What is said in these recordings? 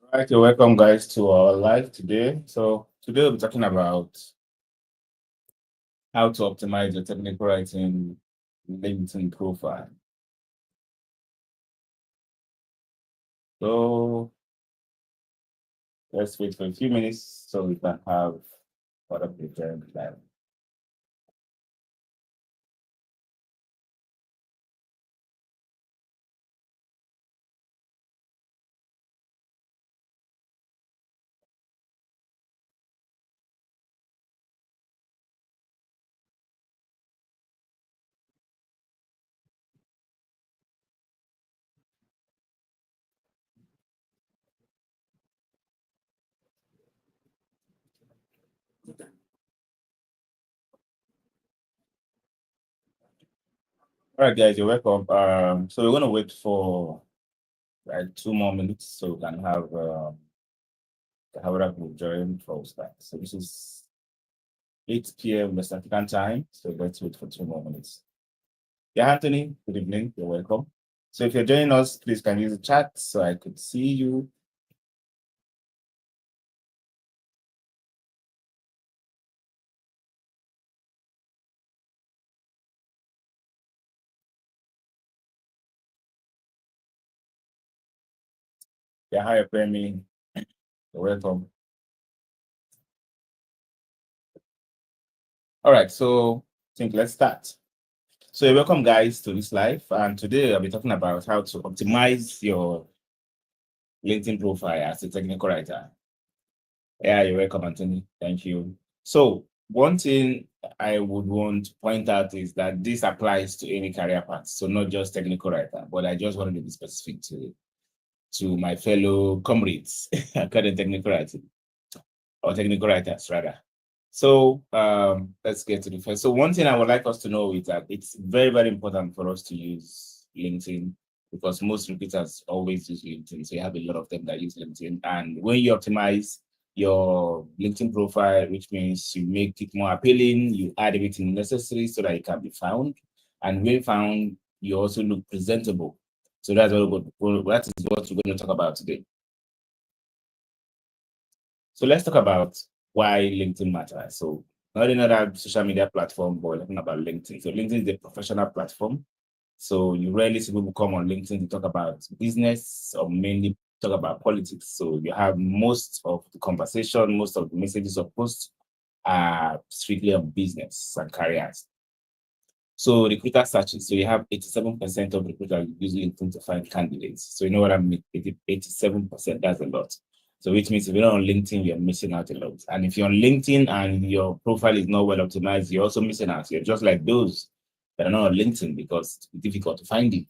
All right, you're welcome, guys, to our live today. So today we'll be talking about how to optimize your technical writing LinkedIn profile. So let's wait for a few minutes so we can have what of the journey live. All right, guys, you're welcome. So we're gonna wait for like 2 more minutes so we can have other people join for start. So this is 8 p.m. West African time. So let's wait for 2 more minutes. Yeah, Anthony, good evening. You're welcome. So if you're joining us, please can use the chat so I could see you. Yeah, hi, Femi. You're welcome. All right, so I think let's start. So you're welcome, guys, to this live. And today I'll be talking about how to optimize your LinkedIn profile as a technical writer. Yeah, you're welcome, Anthony. Thank you. So one thing I would want to point out is that this applies to any career path. So not just technical writer, but I just wanted to be specific to my fellow comrades, current technical writing or technical writers rather. So let's get to the first. So one thing I would like us to know is that it's very, very important for us to use LinkedIn because most recruiters always use LinkedIn. So you have a lot of them that use LinkedIn. And when you optimize your LinkedIn profile, which means you make it more appealing, you add everything necessary so that it can be found. And when found, you also look presentable. So that is what we're going to talk about today. So let's talk about why LinkedIn matters. So not another social media platform, but we're talking about LinkedIn. So LinkedIn is a professional platform. So you rarely see people come on LinkedIn to talk about business or mainly talk about politics. So you have most of the conversation, most of the messages or posts are strictly on business and careers. So recruiter searches. So you have 87% of recruiters use LinkedIn to find candidates. So you know what I mean? 87%, that's a lot. So which means if you're not on LinkedIn, you're missing out a lot. And if you're on LinkedIn and your profile is not well optimized, you're also missing out. You're just like those that are not on LinkedIn because it's difficult to find it.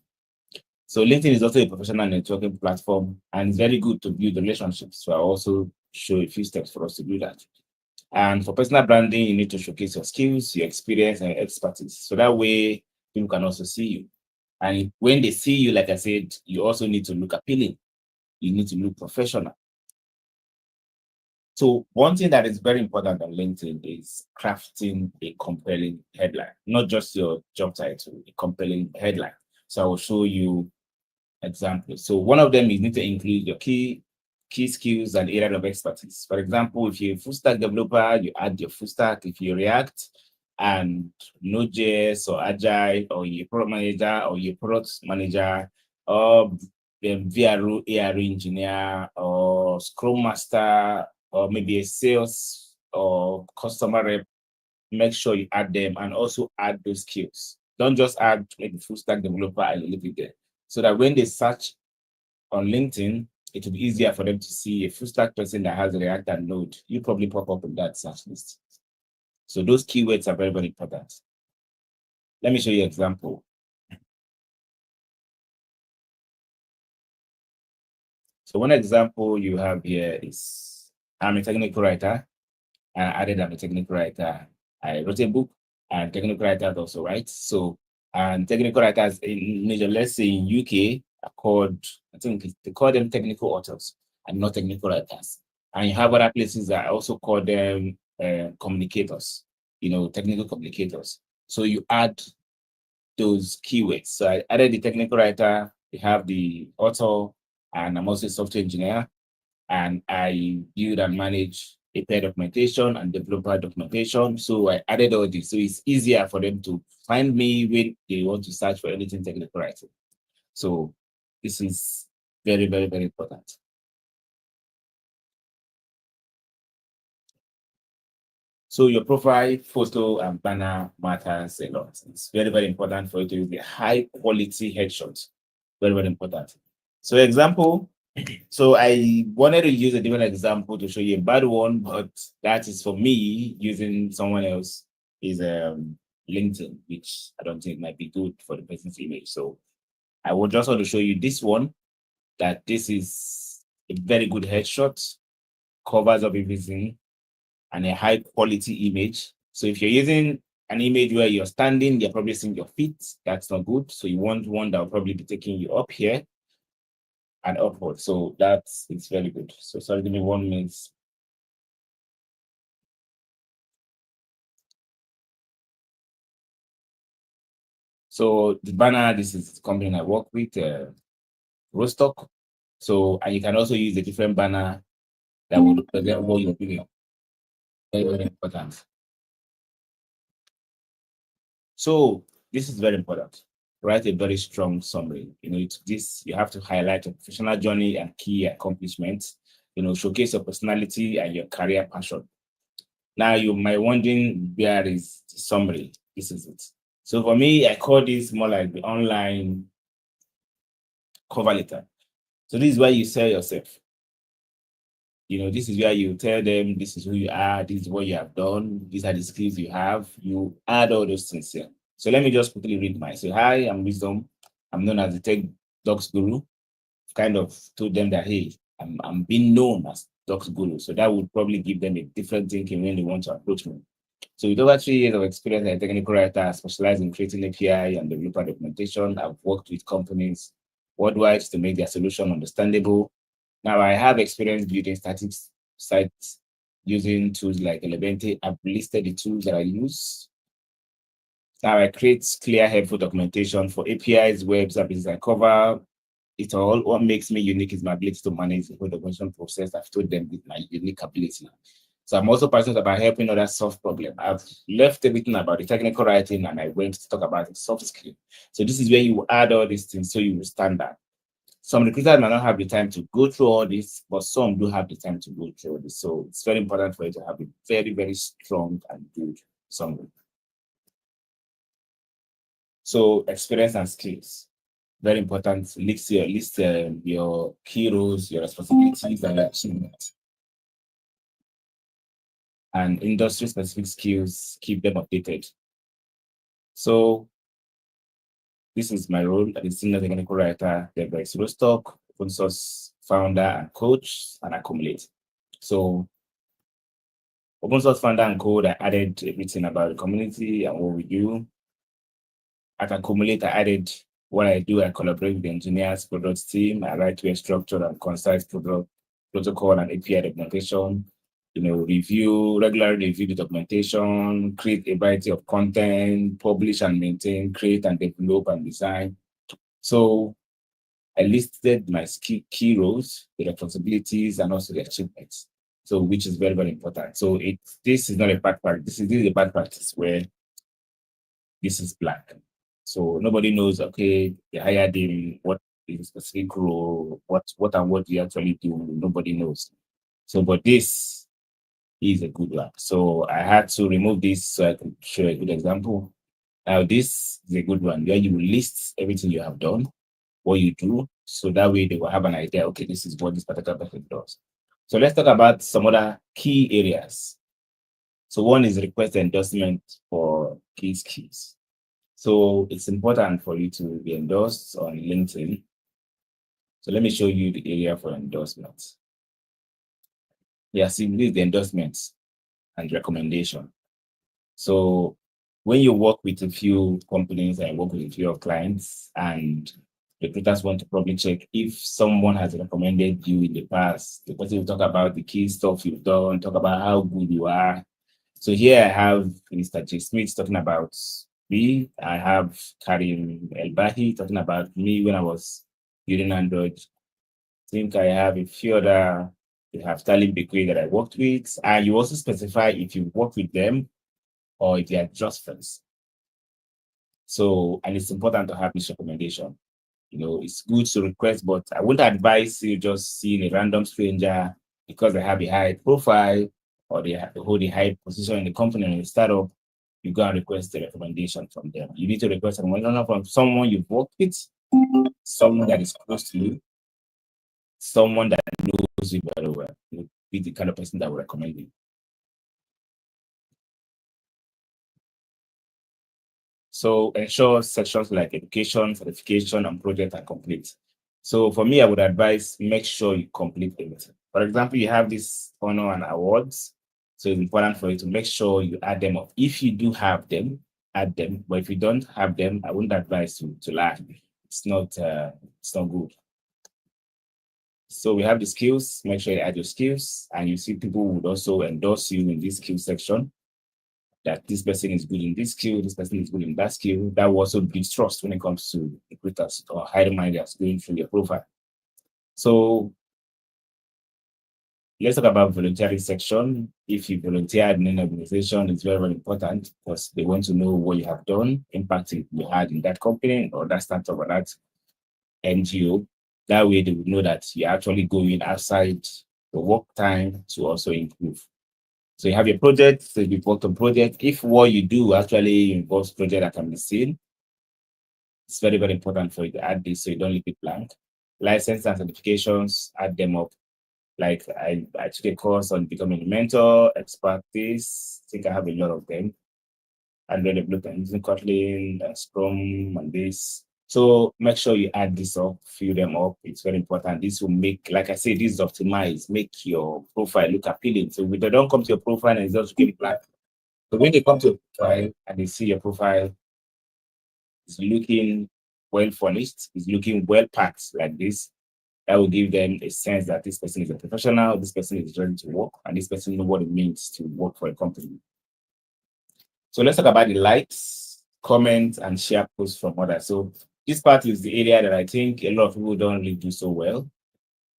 So LinkedIn is also a professional networking platform and it's very good to build relationships. So I also show a few steps for us to do that. And for personal branding, you need to showcase your skills, your experience, and your expertise. So that way, people can also see you. And when they see you, like I said, you also need to look appealing. You need to look professional. So one thing that is very important on LinkedIn is crafting a compelling headline, not just your job title, a compelling headline. So I will show you examples. So one of them is you need to include your key skills and area of expertise. For example, if you're a full stack developer, you add your full stack. If you React and Node.js or Agile, or you're a product manager or you're a product manager, or VRO, ARO engineer, or Scrum Master, or maybe a sales or customer rep, make sure you add them and also add those skills. Don't just add maybe full stack developer and leave it there. So that when they search on LinkedIn, it will be easier for them to see a full stack person that has React and Node. You probably pop up in that search list. So those keywords are very, very important. Let me show you an example. So one example you have here is I'm a technical writer. I added I'm a technical writer. I wrote a book and technical writers also write. So and technical writers in major, let's say in UK are called, I think they call them technical authors and not technical writers. And you have other places that also call them communicators, technical communicators. So you add those keywords. So I added the technical writer, we have the author, and I'm also a software engineer. and I build and manage API documentation and developer documentation. So I added all this. So it's easier for them to find me when they want to search for anything technical writing. So this is very, very, very important. So your profile, photo, and banner matters a lot. It's very, very important for you to use the high quality headshots. Very, very important. So example, so I wanted to use a different example to show you a bad one, but that is for me using someone else is LinkedIn, which I don't think might be good for the person's image. So I would just want to show you this one, that this is a very good headshot, covers up everything, and a high quality image. So if you're using an image where you're standing, you're probably seeing your feet. That's not good. So you want one that will probably be taking you up here and upward. So that's it's very good. So sorry, give me 1 minute. So the banner, this is the company I work with, Rostock. So and you can also use a different banner that will represent what you're doing. Very, very important. So this is very important. Write a very strong summary. This you have to highlight your professional journey and key accomplishments. Showcase your personality and your career passion. Now you might wondering where is the summary. This is it. So for me, I call this more like the online cover letter. So this is where you sell yourself. This is where you tell them this is who you are, this is what you have done, these are the skills you have. You add all those things here. So let me just quickly read mine. So hi, I'm Wisdom. I'm known as the Tech Docs Guru. Kind of told them that hey, I'm being known as Docs Guru. So that would probably give them a different thinking when they want to approach me. So with over 3 years of experience as a technical writer, specialized in creating API and developer documentation, I've worked with companies worldwide to make their solution understandable. Now I have experience building static sites using tools like Elementy. I've listed the tools that I use. Now I create clear, helpful documentation for APIs, web services. I cover it all. What makes me unique is my ability to manage the whole documentation process. I've told them with my unique ability. So I'm also passionate about helping others solve problems. I've left everything about the technical writing and I went to talk about the soft skill. So this is where you add all these things so you will stand out. Some recruiters might not have the time to go through all this, but some do have the time to go through this. So it's very important for you to have a very, very strong and good summary. So experience and skills, very important. List your key roles, your responsibilities, and your achievements. And industry-specific skills, keep them updated. So this is my role as a senior technical writer, Devex Rostock, open source founder and coach, and Accumulate. So open source founder and code, I added everything about the community and what we do. At Accumulate, I added what I do. I collaborate with the engineers, product team. I write to a structured and concise product protocol and API documentation. Regularly review the documentation, create a variety of content, publish and maintain, create and develop and design. So I listed my key roles, the responsibilities, and also the achievements. So which is very, very important. So this is not a bad practice. This is a bad practice where this is black. So nobody knows, okay, they hired him, what is a specific role, what and what you actually do, nobody knows. So, but this is a good one. So I had to remove this so I could show a good example. Now this is a good one where you list everything you have done, what you do, so that way they will have an idea, okay, this is what this particular person does. So let's talk about some other key areas. So one is request endorsement for key skills. So it's important for you to be endorsed on LinkedIn. So let me show you the area for endorsements. Yeah, see, this is the endorsements and recommendation. So when you work with a few companies and work with a few clients, and recruiters want to probably check if someone has recommended you in the past, the person will talk about the key stuff you've done, talk about how good you are. So here I have Mr. J. Smith talking about me. I have Karim El-Bahi talking about me when I was using Android. I think I have a few other You have Sterling Bakery that I worked with, and you also specify if you work with them or if they are just friends. So, and it's important to have this recommendation. It's good to request, but I wouldn't advise you just seeing a random stranger because they have a high profile or they hold a high position in the company and the startup. You go and request a recommendation from them. You need to request a recommendation from someone you've worked with, someone that is close to you, someone that knows you very well. You'll be the kind of person that will recommend you. So ensure sections like education, certification, and project are complete. So for me, I would advise make sure you complete everything. For example, you have this honor and awards. So it's important for you to make sure you add them up. If you do have them, add them. But if you don't have them, I wouldn't advise you to lie. It's not good. So we have the skills, make sure you add your skills, and you see people would also endorse you in this skill section, that this person is good in this skill, this person is good in that skill. That will also build trust when it comes to recruiters or hiring managers going through your profile. So let's talk about volunteering section. If you volunteered in an organization, it's very, very important because they want to know what you have done, impact you had in that company or that startup or that NGO. That way they would know that you're actually going outside the work time to also improve. So you have your project, so you work on project. If what you do actually involves project that can be seen, it's very, very important for you to add this so you don't leave it blank. License and certifications, add them up. Like I took a course on becoming a mentor, expertise. I think I have a lot of them. And then the using Kotlin, Scrum, and this. So make sure you add this up, fill them up. It's very important. This will make, like I said, this is optimized, make your profile look appealing. So if they don't come to your profile and it's just looking black. So when they come to your profile and they see your profile is looking well furnished, is looking well packed like this, that will give them a sense that this person is a professional, this person is ready to work, and this person knows what it means to work for a company. So let's talk about the likes, comments, and share posts from others. So this part is the area that I think a lot of people don't really do so well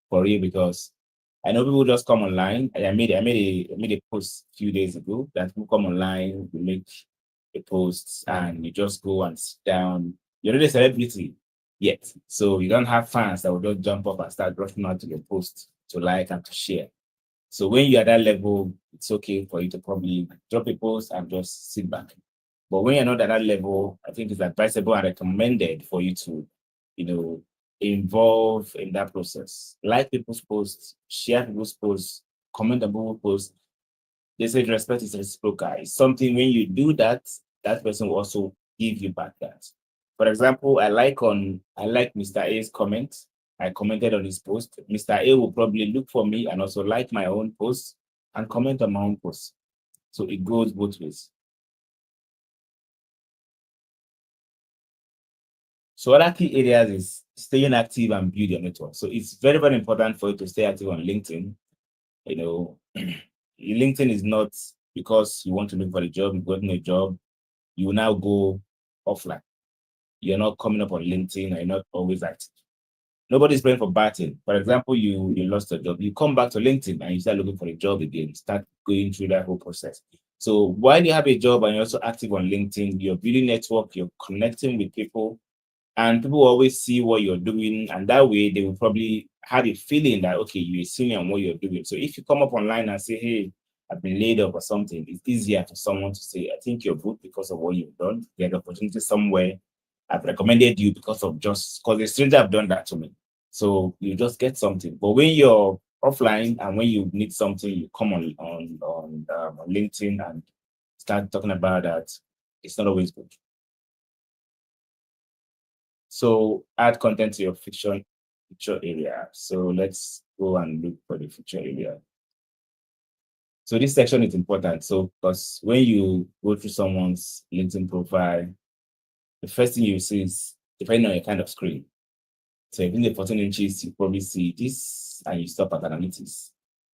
for real, because I know people just come online. I made a post a few days ago that people come online, you make a post, and you just go and sit down. You're not a celebrity yet, so you don't have fans that will just jump up and start rushing out to your post to like and to share. So when you're at that level, it's okay for you to probably drop a post and just sit back. But when you're not at that level, I think it's advisable and recommended for you to, involve in that process. Like people's posts, share people's posts, comment on people's posts. They say respect is reciprocal. It's something when you do that, that person will also give you back that. For example, I like Mr. A's comment. I commented on his post. Mr. A will probably look for me and also like my own post and comment on my own post. So it goes both ways. So other key areas is staying active and build your network. So it's very, very important for you to stay active on LinkedIn. LinkedIn is not because you want to look for a job, you've gotten a job, you will now go offline. You're not coming up on LinkedIn, you're not always active. Nobody's praying for batting. For example, you lost a job, you come back to LinkedIn and you start looking for a job again, start going through that whole process. So while you have a job and you're also active on LinkedIn, you're building network, you're connecting with people, and people always see what you're doing, and that way they will probably have a feeling that, okay, you're senior on what you're doing. So if you come up online and say, hey, I've been laid off or something, it's easier for someone to say, I think you're good because of what you've done. There's opportunity somewhere. I've recommended you because a stranger have done that to me. So you just get something. But when you're offline and when you need something, you come on LinkedIn and start talking about that. It's not always good. So add content to your feature area. So let's go and look for the feature area. So this section is important. So because when you go through someone's LinkedIn profile, the first thing you see is depending on your kind of screen. So if in the 14 inches, you probably see this and you stop at analytics.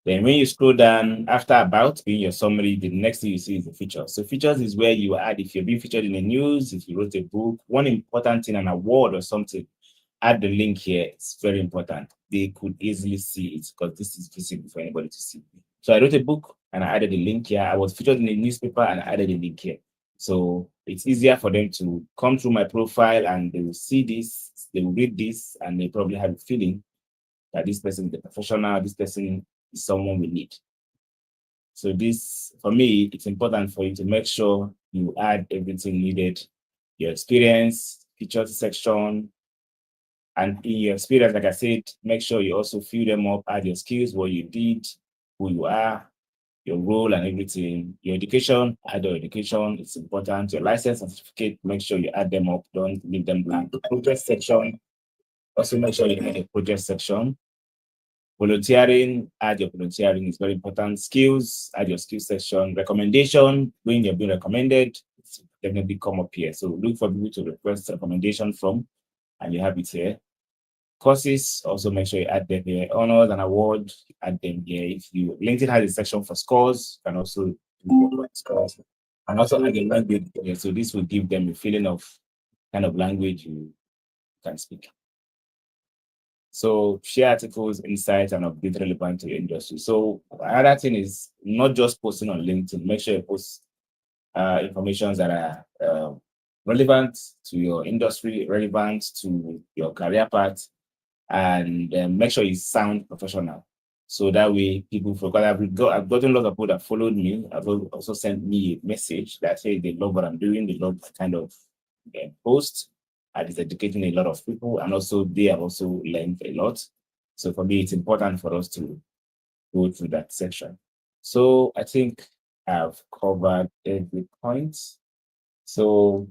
Then when you scroll down after about in your summary, the next thing you see is the features. So features is where you add if you're being featured in the news, if you wrote a book, one important thing, an award or something. add the link here. It's very important. They could easily see it because this is visible for anybody to see. So I wrote a book and I added a link here. I was featured in a newspaper and I added a link here. So it's easier for them to come through my profile and they will see this, they will read this, and they probably have a feeling that this person is a professional, this person is someone we need. So this, for me, it's important for you to make sure you add everything needed, your experience, features section, and in your experience, like I said, make sure you also fill them up, add your skills, what you did, who you are, your role and everything. Your education, add your education, it's important. Your license and certificate, make sure you add them up, don't leave them blank. The project section, also make sure you add a project section. Volunteering, add your volunteering, is very important. Skills, add your skills section. Recommendation, when you're being recommended, it's definitely come up here. So look for people to request recommendation from, and you have it here. Courses, also make sure you add them here. Honors and awards, add them here. If you LinkedIn has a section for scores, you can also do scores. And also add a language here. So this will give them a feeling of kind of language you can speak. So share articles, insights, and updates relevant to your industry. So another thing is not just posting on LinkedIn. Make sure you post information that are relevant to your industry, relevant to your career path, and make sure you sound professional. So that way people forgot. I've gotten a lot of people that followed me. I've also sent me a message that say they love what I'm doing, they love the kind of post. And it's educating a lot of people, and also they have also learned a lot. So for me, it's important for us to go through that section. So I think I've covered every point. So,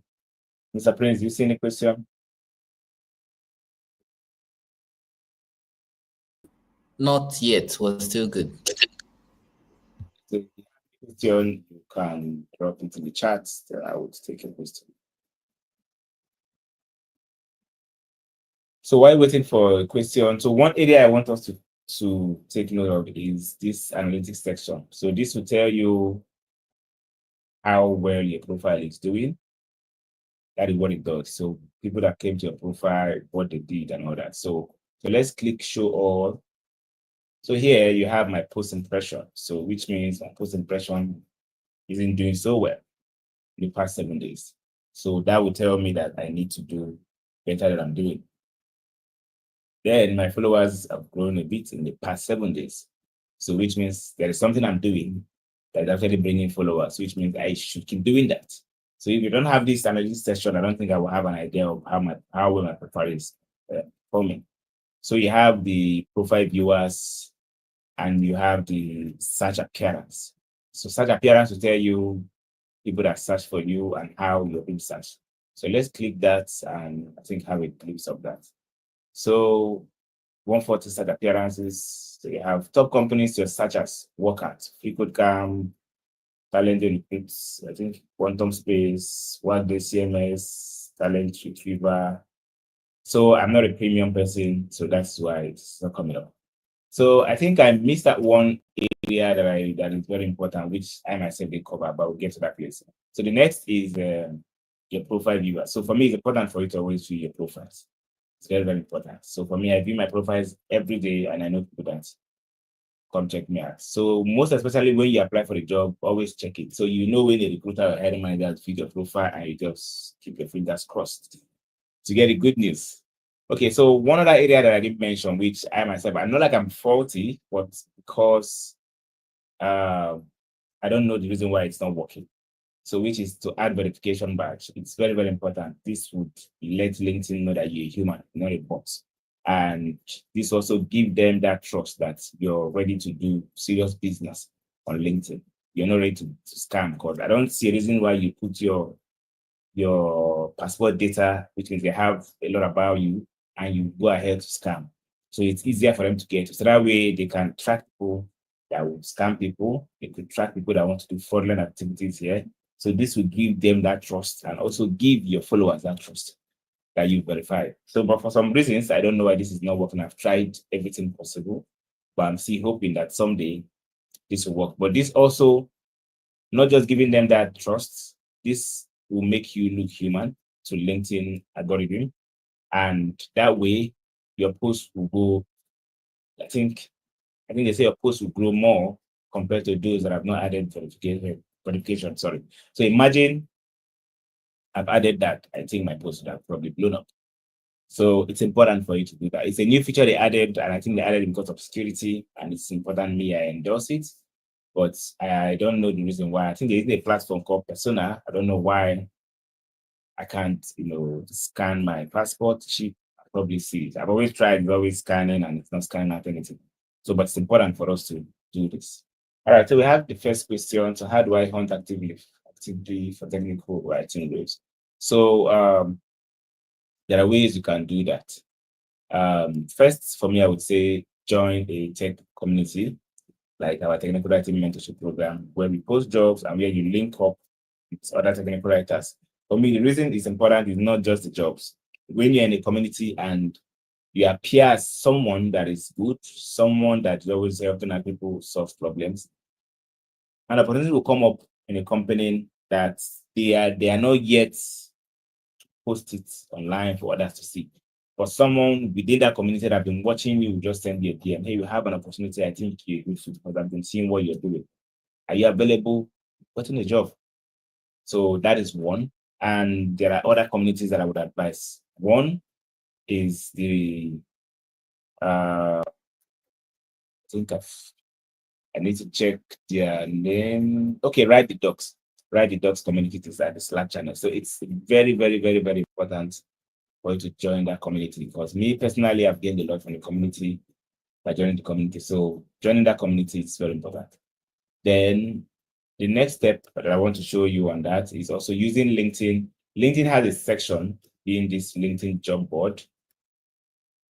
Mr. Prince, you see any question? Not yet. Was still good. So if you have a question, you can drop into the chat. I would take a question. So while waiting for a question, so one area I want us to take note of is this analytics section. So this will tell you how well your profile is doing. That is what it does. So people that came to your profile, what they did and all that. So let's click show all. So here you have my post impression. So which means my post impression isn't doing so well in the past 7 days. So that will tell me that I need to do better than I'm doing. Then my followers have grown a bit in the past 7 days. So which means there is something I'm doing that is actually bringing followers, which means I should keep doing that. So if you don't have this analysis session, I don't think I will have an idea of how well my profile is performing. So you have the profile viewers and you have the search appearance. So search appearance will tell you people that search for you and how you're being searched. So let's click that and I think have a glimpse of that. So 140 search appearances. So you have top companies to search as work at. Freecodecamp, Talent Recruits, I think Quantum Space, Workday CMS, Talent Retriever. So I'm not a premium person, so that's why it's not coming up. So I think I missed that one area that is very important, which I myself did cover, but we'll get to that later. So the next is your profile viewer. So for me, it's important for you to always view your profiles. It's very, very important. So for me, I view my profiles every day, and I know people that come check me out. So most especially when you apply for a job, always check it. So you know when a recruiter or hiring manager has viewed your profile, and you just keep your fingers crossed to get the good news. Okay, so one other area that I didn't mention, which I myself, I'm not like I'm faulty, but because I don't know the reason why it's not working. So which is to add verification badge. It's very, very important. This would let LinkedIn know that you're a human, not a bot. And this also give them that trust that you're ready to do serious business on LinkedIn. You're not ready to scam, because I don't see a reason why you put your passport data, which means they have a lot about you, and you go ahead to scam. So it's easier for them to get. So that way they can track people that will scam people. They could track people that want to do fraudulent activities here. So this will give them that trust and also give your followers that trust that you verify. So, but for some reasons, I don't know why this is not working. I've tried everything possible, but I'm still hoping that someday this will work. But this also, not just giving them that trust, this will make you look human to LinkedIn algorithm. And that way, your post will go, I think they say your post will grow more compared to those that have not added verification. Sorry. So imagine I've added that. I think my post would have probably blown up. So it's important for you to do that. It's a new feature they added, and I think they added it because of security, and it's important me, I endorse it. But I don't know the reason why. I think there is a platform called Persona. I don't know why I can't, scan my passport chip. I probably see it. I've always tried, it's always scanning, and it's not scanning out anything. So, but it's important for us to do this. All right, so we have the first question. So, how do I hunt actively for technical writing roles? So, there are ways you can do that. First, for me, I would say join a tech community like our technical writing mentorship program, where we post jobs and where you link up with other technical writers. For me, the reason it's important is not just the jobs. When you're in a community and you appear as someone that is good, someone that is always helping other people solve problems, an opportunity will come up in a company that they are not yet post it online for others to see. For someone within that community that have been watching you, just send you a DM. Hey, you have an opportunity. I think you're good fit because I've been seeing what you're doing. Are you available? Getting a job. So that is one. And there are other communities that I would advise. One is the I think I need to check their name. Okay, Write the Docs. Write the Docs community is at the Slack channel. So it's very, very, very, very important for you to join that community, because me personally, I've gained a lot from the community by joining the community. So joining that community is very important. Then the next step that I want to show you on that is also using LinkedIn. LinkedIn has a section in this LinkedIn job board,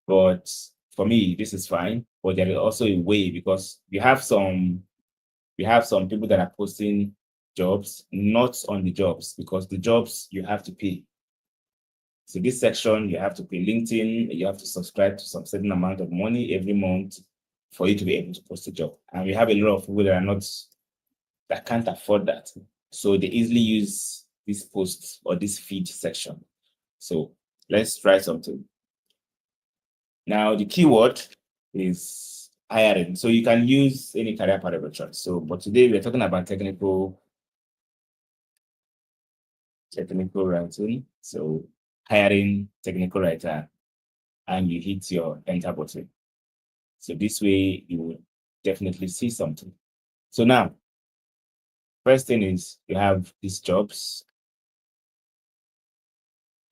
but for me, this is fine. But there is also a way, because we have some people that are posting jobs, not on the jobs, because the jobs you have to pay. So this section, you have to pay LinkedIn, you have to subscribe to some certain amount of money every month for you to be able to post a job. And we have a lot of people that can't afford that. So they easily use this post or this feed section. So let's try something. Now the keyword is hiring. So you can use any career path of your choice. So, but today we're talking about technical writing. So hiring technical writer, and you hit your enter button. So this way you will definitely see something. So now, first thing is you have these jobs.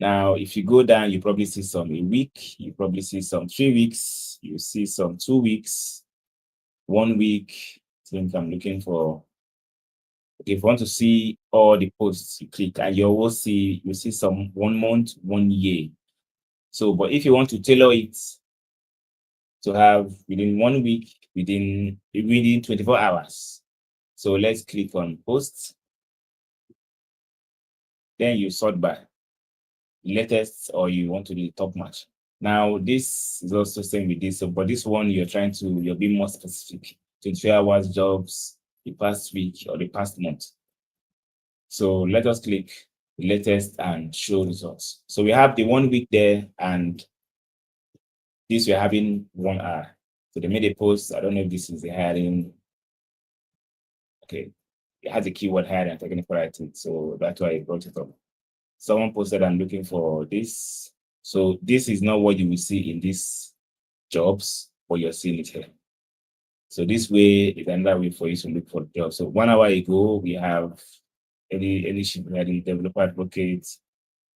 Now, if you go down, you probably see some a week, you probably see some 3 weeks, you see some 2 weeks, 1 week. I think I'm looking for, if you want to see all the posts, you click and you see some 1 month, 1 year. So, but if you want to tailor it to have within 1 week, within 24 hours. So let's click on posts. Then you sort by latest, or you want to do the top match. Now, this is also same with this. So, but this one, you're being more specific. 24 hours jobs, the past week or the past month. So let us click the latest and show results. So we have the 1 week there, and this we're having 1 hour. So they made a post. I don't know if this is the hiring. Okay. It has a keyword hiring and technical writing. So that's why I brought it up. Someone posted, I'm looking for this. So this is not what you will see in these jobs, but you're seeing it here. So this way is another way for you to look for jobs. So 1 hour ago, we have any developer advocate,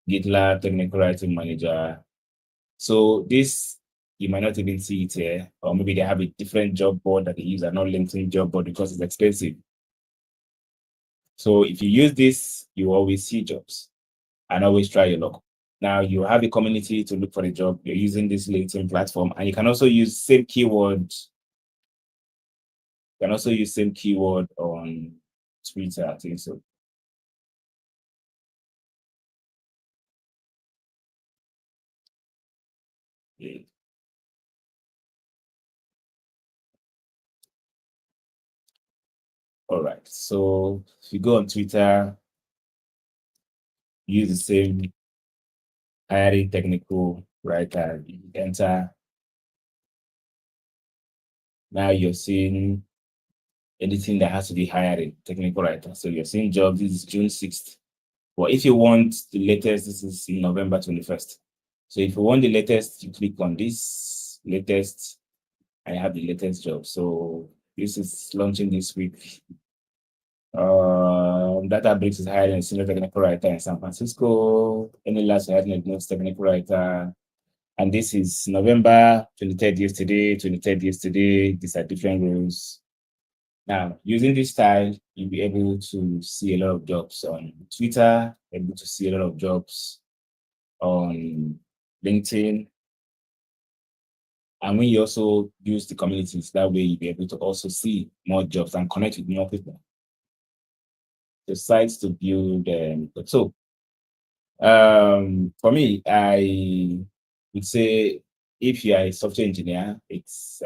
GitLab technical writing manager. So this, you might not even see it here, or maybe they have a different job board that they use, and not LinkedIn job board because it's expensive. So if you use this, you always see jobs, and always try your luck. Now you have a community to look for a job. You're using this LinkedIn platform, and you can also use same keyword. You can also use same keyword on Twitter, I think so. Yeah. All right. So if you go on Twitter, use the same hiring technical writer. You enter. Now you're seeing anything that has to be hiring technical writer. So you're seeing jobs. This is June 6th. But if you want the latest, this is in November 21st. So if you want the latest, you click on this latest. I have the latest job. So this is launching this week. Databricks is hiring a senior technical writer in San Francisco. NLS hiring a notes technical writer. And this is November 23rd yesterday, 23rd yesterday. These are different roles. Now, using this style, you'll be able to see a lot of jobs on Twitter, able to see a lot of jobs on LinkedIn. And when you also use the communities, that way you'll be able to also see more jobs and connect with more people. The sites to build. So for me, I would say if you are a software engineer, it's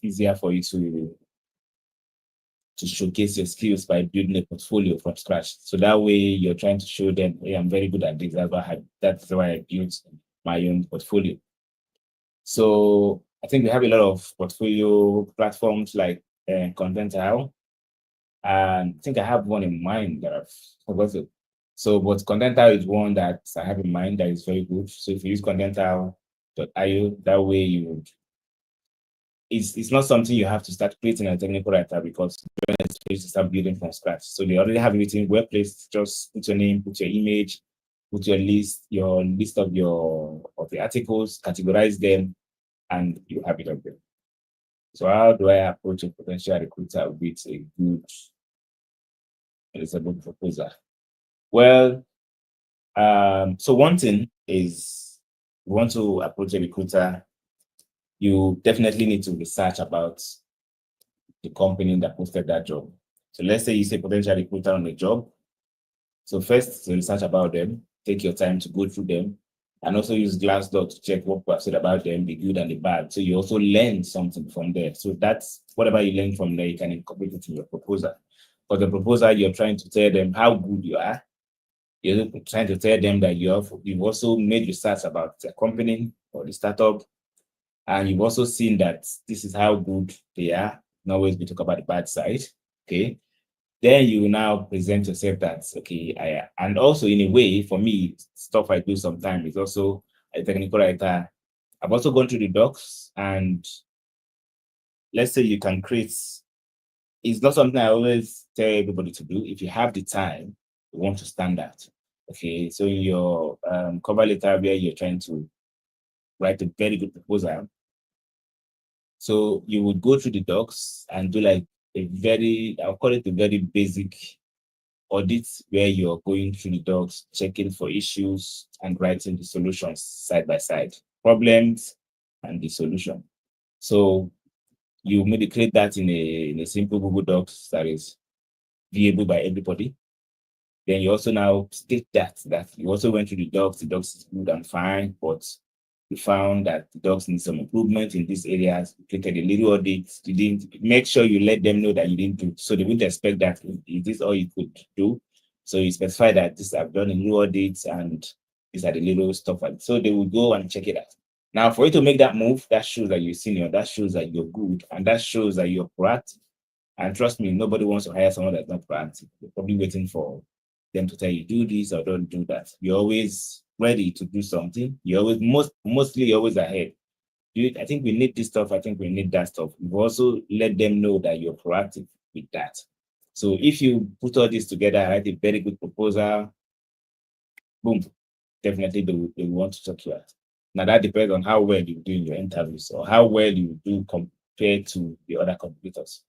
easier for you to showcase your skills by building a portfolio from scratch. So that way you're trying to show them, hey, I'm very good at this. That's why I built my own portfolio. So I think we have a lot of portfolio platforms like Content.io. And I think I have one in mind that I've forgotten. So, but Content.io is one that I have in mind that is very good. So if you use Content.io, that way you would, it's not something you have to start creating a technical writer because you're going to start building from scratch. So they already have everything well placed. Just put your name, put your image, put your list of the articles, categorize them, and you have it up there. So how do I approach a potential recruiter with a good eligible proposal? Well, so one thing is you want to approach a recruiter, you definitely need to research about the company that posted that job. So let's say you say potential recruiter on the job. So first, research about them, take your time to go through them, and also use Glassdoor to check what was said about them, the good and the bad. So you also learn something from there. So that's whatever you learn from there, you can incorporate it in your proposal. For the proposal, you're trying to tell them how good you are. You're trying to tell them that you've also made research about the company or the startup, and you've also seen that this is how good they are. Not always we talk about the bad side. Okay. Then you now present yourself that okay, and also in a way, for me, stuff I do sometimes is also a technical writer. I've also gone through the docs, and let's say you can create. It's not something I always tell everybody to do. If you have the time, you want to stand out. Okay, so in your cover letter where you're trying to write a very good proposal, so you would go through the docs and do like I'll call it a very basic audit where you're going through the docs, checking for issues and writing the solutions side by side, problems and the solution. So you maybe create that in a simple Google Docs that is viewable by everybody. Then you also now state that you also went through the docs is good and fine, but you found that the docs need some improvement in these areas. You created a little audit. You didn't make sure you let them know that you didn't do. So they wouldn't expect that is this all you could do. So you specify that this I've done a little audits and these are the little stuff. So they will go and check it out. Now, for you to make that move, that shows that you're senior, that shows that you're good, and that shows that you're proactive. And trust me, nobody wants to hire someone that's not proactive. They're probably waiting for them to tell you do this or don't do that. You're always ready to do something. You're always mostly you're always ahead. I think we need this stuff. I think we need that stuff. You also let them know that you're proactive with that. So if you put all this together, write a very good proposal, boom, definitely they will want to talk to you. Now that depends on how well you do in your interviews or how well you do compared to the other competitors.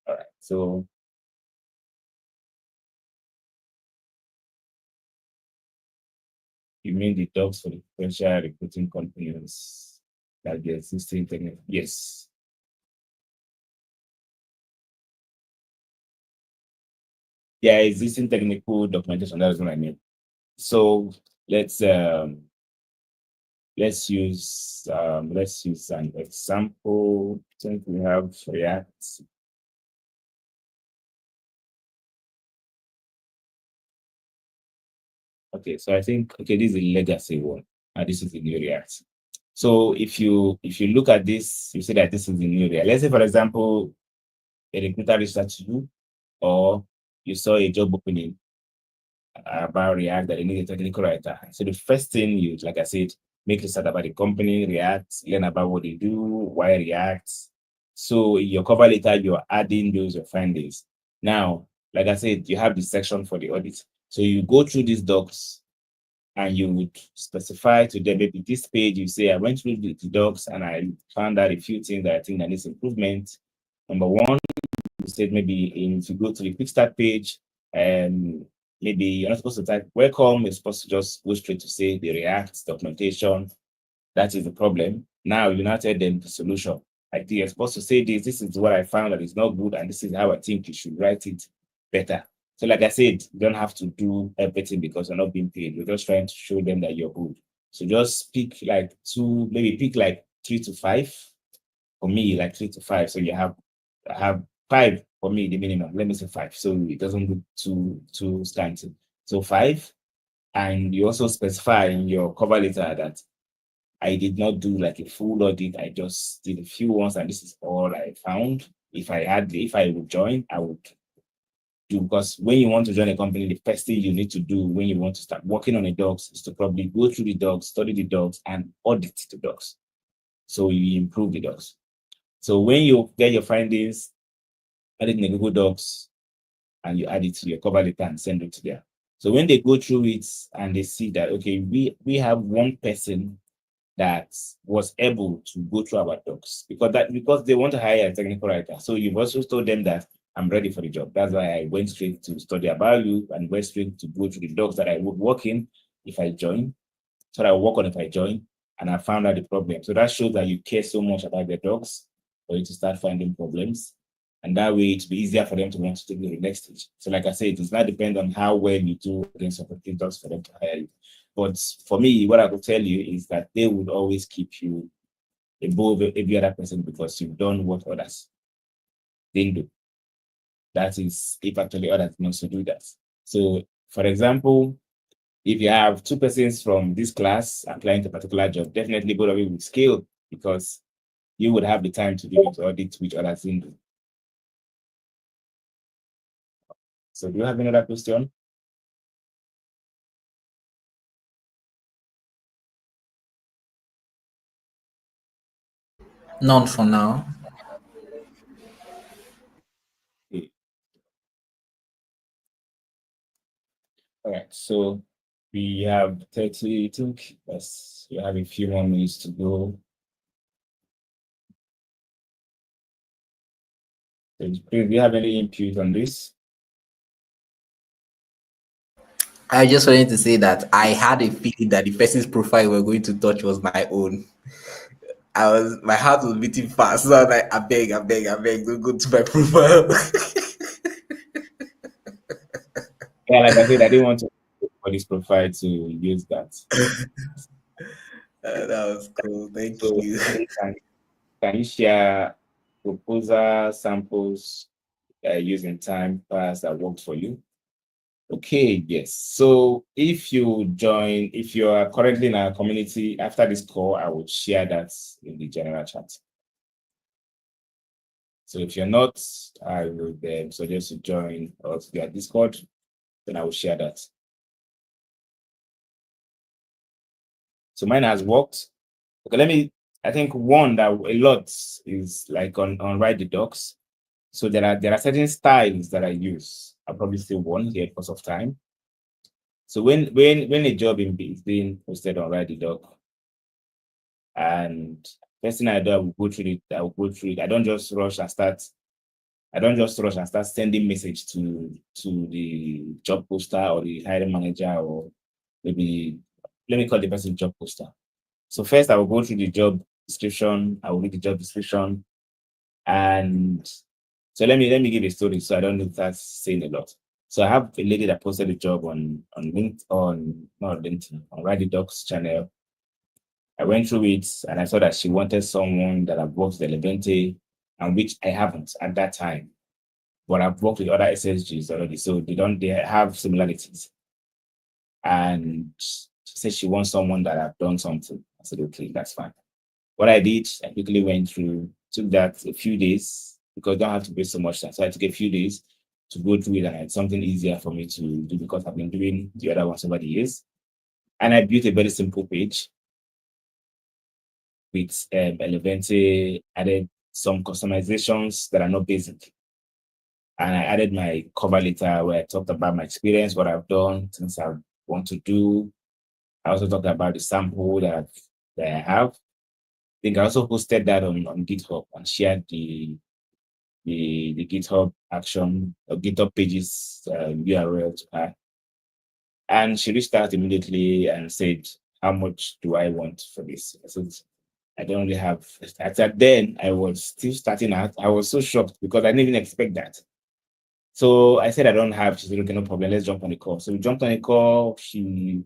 All right. So you mean the docs for the potential recruiting companies that the existing technique? Yes. Yeah, existing technical documentation. That's what I mean. So let's use an example. I think we have React. Okay, so I think this is the legacy one, and this is the new React. So if you look at this, you see that this is the new React. Let's say, for example, a recruiter reached out to you, or you saw a job opening about React that they need a technical writer. So the first thing you, like I said, make research about the company, React, learn about what they do, why React. So in your cover letter, you're adding those your findings. Now, like I said, you have the section for the audit. So you go through these docs and you would specify to them, maybe this page, you say, I went through the docs and I found out a few things that I think that needs improvement. Number one, you said maybe if you go to the quick start page, and maybe you're not supposed to type welcome, you're supposed to just go straight to say the React documentation. That is the problem. Now you now tell them the solution. Like you're supposed to say this is what I found that is not good, and this is how I think you should write it better. So, like I said, you don't have to do everything because you're not being paid. You're just trying to show them that you're good. So just pick like two, maybe pick like 3 to 5. For me, like 3 to 5. So you have I have 5 for me, the minimum. Let me say 5. So it doesn't look too scanty. So 5. And you also specify in your cover letter that I did not do like a full audit. I just did a few ones, and this is all I found. If I would join, I would do, because when you want to join a company, the first thing you need to do when you want to start working on a docs is to probably go through the docs, study the docs, and audit the docs. So you improve the docs. So when you get your findings, add it in the Google Docs, and you add it to your cover letter and send it to them. So when they go through it and they see that, okay, we have one person that was able to go through our docs, because they want to hire a technical writer. So you've also told them that I'm ready for the job. That's why I went straight to study about you and went straight to go through the docs that I would work in if I join. So I work on if I join, and I found out the problem. So that shows that you care so much about the docs for you to start finding problems. And that way it'll be easier for them to want to take the next stage. So like I said, it does not depend on how well you do against your competitors for them to hire you. But for me, what I could tell you is that they would always keep you above every other person because you've done what others didn't do. That is, if actually others know to do that. So, for example, if you have 2 persons from this class applying to a particular job, definitely both of you would scale because you would have the time to do the audit which others didn't do. So, do you have any other question? None for now. Okay. All right. So we have 30, I think. Yes, we have a few more minutes to go. So, do you have any input on this? I just wanted to say that I had a feeling that the person's profile we're going to touch was my own. My heart was beating fast. So I was like, I beg, don't go to my profile. Yeah, like I said, I didn't want to for this profile to use that. That was cool. Thank So you. can you share proposal samples using time pass that worked for you? Okay, yes. So if you are currently in our community, after this call, I would share that in the general chat. So if you're not, I would suggest you join us via Discord, then I will share that. So mine has worked. Okay, I think one that a lot is like on write the docs. So there are certain styles that I use. I'll probably say one here because of time. So when a job is being posted on write the doc, and first thing I do, I will go through it. I don't just rush and start. I don't just rush and start sending message to the job poster or the hiring manager, or maybe let me call the person job poster. So first I will go through the job description. I will read the job description. And so let me give a story so I don't need that saying a lot. So I have a lady that posted a job on LinkedIn, not LinkedIn, on Write the Docs channel. I went through it and I saw that she wanted someone that I've worked with Elevente, and which I haven't at that time. But I've worked with other SSGs already, so they have similarities. And she said she wants someone that have done something. I said, okay, that's fine. What I did, I quickly went through, took that a few days because I don't have to waste so much time. So I took a few days to go through it, and it's something easier for me to do because I've been doing the other ones over the years. And I built a very simple page with Elemente, added some customizations that are not basic. And I added my cover letter where I talked about my experience, what I've done, things I want to do. I also talked about the sample that I have. I think I also posted that on GitHub and shared the GitHub action or GitHub pages URL to her. And she reached out immediately and said, how much do I want for this? I said, I don't really have. At that then, I was still starting out. I was so shocked because I didn't even expect that. So I said, I don't have. She said, okay, no problem. Let's jump on the call. So we jumped on the call. She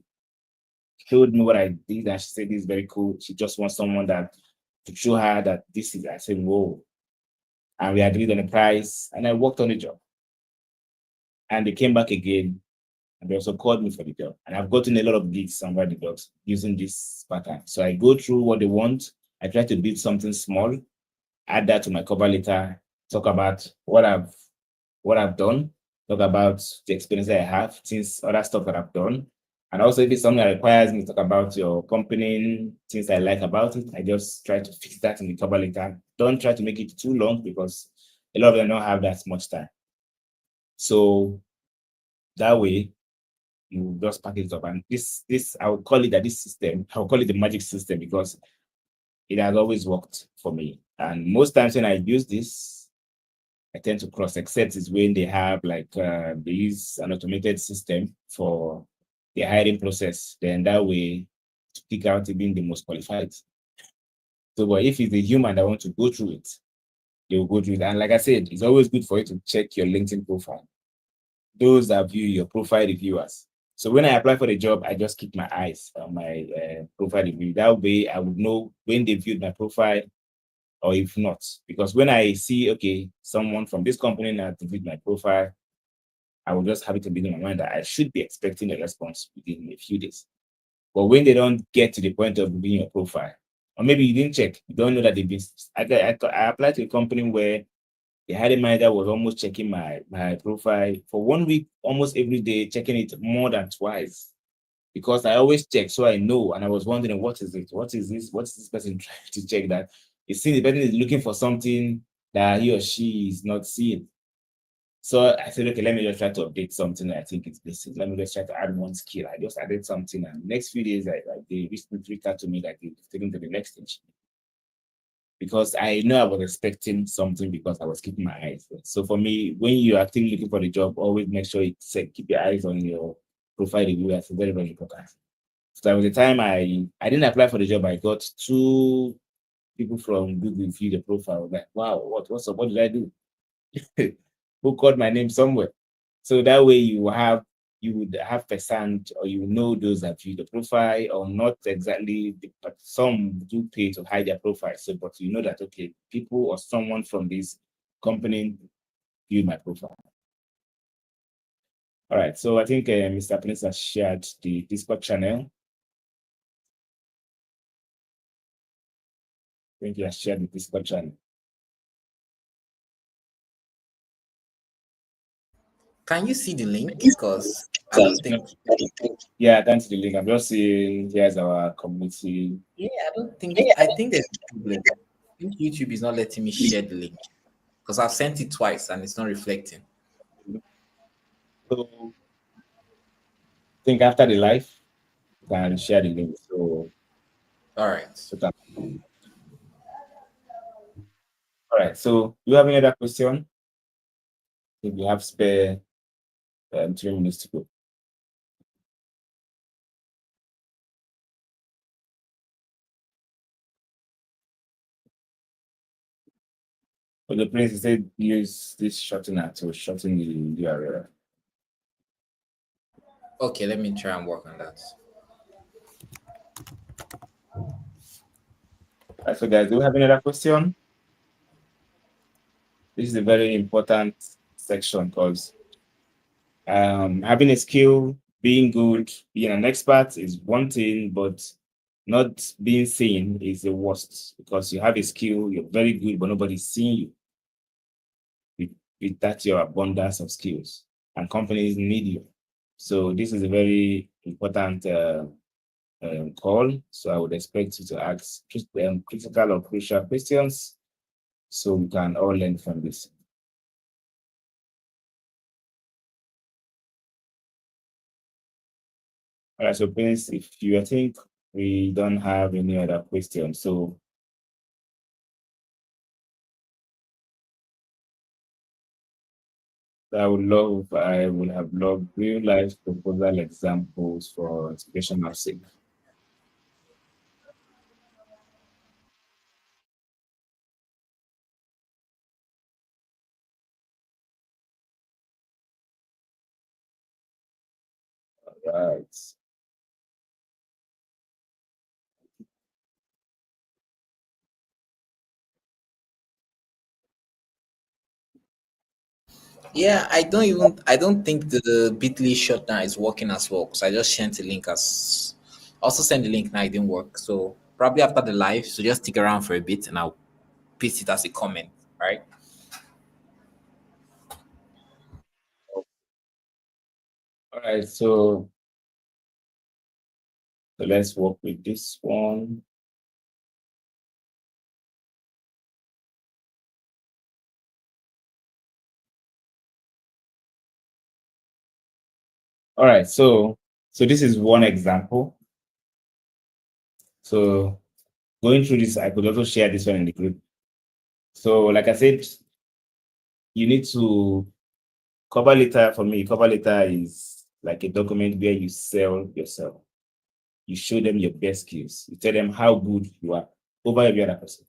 showed me what I did, and she said, this is very cool. She just wants someone that to show her that this is. I said, whoa. And we agreed on the price, and I worked on the job. And they came back again, and they also called me for the job. And I've gotten a lot of gigs on the jobs using this pattern. So I go through what they want. I try to build something small, add that to my cover letter, talk about what I've done, talk about the experience that I have, things, other stuff that I've done. And also if it's something that requires me to talk about your company, things I like about it, I just try to fix that in the cover letter. Don't try to make it too long because a lot of them don't have that much time. So that way, you just package it up. And this I would call it that this system, I would call it the magic system because it has always worked for me. And most times when I use this, I tend to cross, except is when they have like they use an automated system for the hiring process. Then that way to pick out even the most qualified. So, but if it's a human that want to go through it, they will go through it. And like I said, it's always good for you to check your LinkedIn profile. Those that view your profile reviewers. So when I apply for the job, I just keep my eyes on my profile review. That way I would know when they viewed my profile or if not. Because when I see, okay, someone from this company now viewed my profile, I will just have it in my mind that I should be expecting a response within a few days. But when they don't get to the point of reviewing your profile, or maybe you didn't check, you don't know that they've been, I applied to a company where the hiring manager was almost checking my profile for 1 week, almost every day, checking it more than twice. Because I always check, so I know. And I was wondering, what is it? What is this? What's this person trying to check that? You see, the person is looking for something that he or she is not seeing. So I said, okay, let me just try to update something that I think is basic. Let me just try to add one skill. I just added something, and next few days, they reached out to me that they're taking to the next stage. Because I know I was expecting something because I was keeping my eyes there. So for me, when you're actively looking for the job, always make sure you keep your eyes on your profile review. That's very, very important. So there was a time I didn't apply for the job. I got 2 people from Google view the profile. Like, wow, what's up? What did I do? Who called my name somewhere? So that way you would have percent, or you know those that view the profile, or not exactly, but some do pay to hide their profile. So, but you know that, okay, people or someone from this company viewed my profile. All right, so I think Mr. Prince has shared the Discord channel. I think he has shared the Discord channel. Can you see the link? Because I don't think. Yeah, thanks to the link. I'm just seeing here's our community. Yeah, I don't think. I think there's a problem. I think YouTube is not letting me share the link because I've sent it twice and it's not reflecting. So I think after the live, you can share the link. So All right. All right. So do you have any other question? If you have spare 3 minutes to go. But the Prince said use this shortener to shorten the URL. Okay, let me try and work on that. Right, so guys, do you have any other question? This is a very important section because having a skill being good, being an expert is one thing, but not being seen is the worst because you have a skill, you're very good, but nobody's seeing you with that your abundance of skills, and companies need you. So this is a very important call. So I would expect you to ask critical or crucial questions so we can all learn from this. All right, so please, if you think we don't have any other questions, so I would have loved real life proposal examples for educational sake. Right. Yeah, I don't think the Bitly shutdown is working as well because I just sent the link as also send the link now it didn't work. So probably after the live, so just stick around for a bit and I'll paste it as a comment. Right? All right, so let's work with this one. All right, so this is one example. So going through this, I could also share this one in the group. So like I said, you need to cover letter for me. Cover letter is like a document where you sell yourself. You show them your best skills. You tell them how good you are over every other person.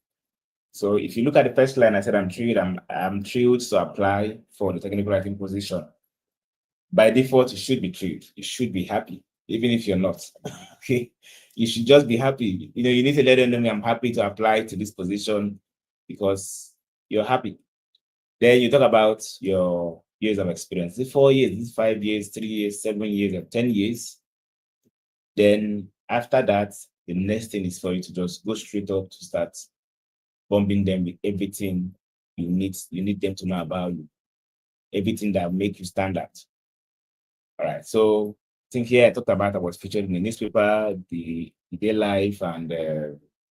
So if you look at the first line, I said I'm thrilled to apply for the technical writing position. By default, you should be thrilled. You should be happy, even if you're not. Okay. You should just be happy. You need to let them know I'm happy to apply to this position because you're happy. Then you talk about your years of experience. Is it 4 years, is it 5 years, 3 years, 7 years, or 10 years? Then after that, the next thing is for you to just go straight up to start bombing them with everything you need them to know about you, everything that make you stand out. All right. So I think here I talked about I was featured in the newspaper, the day life and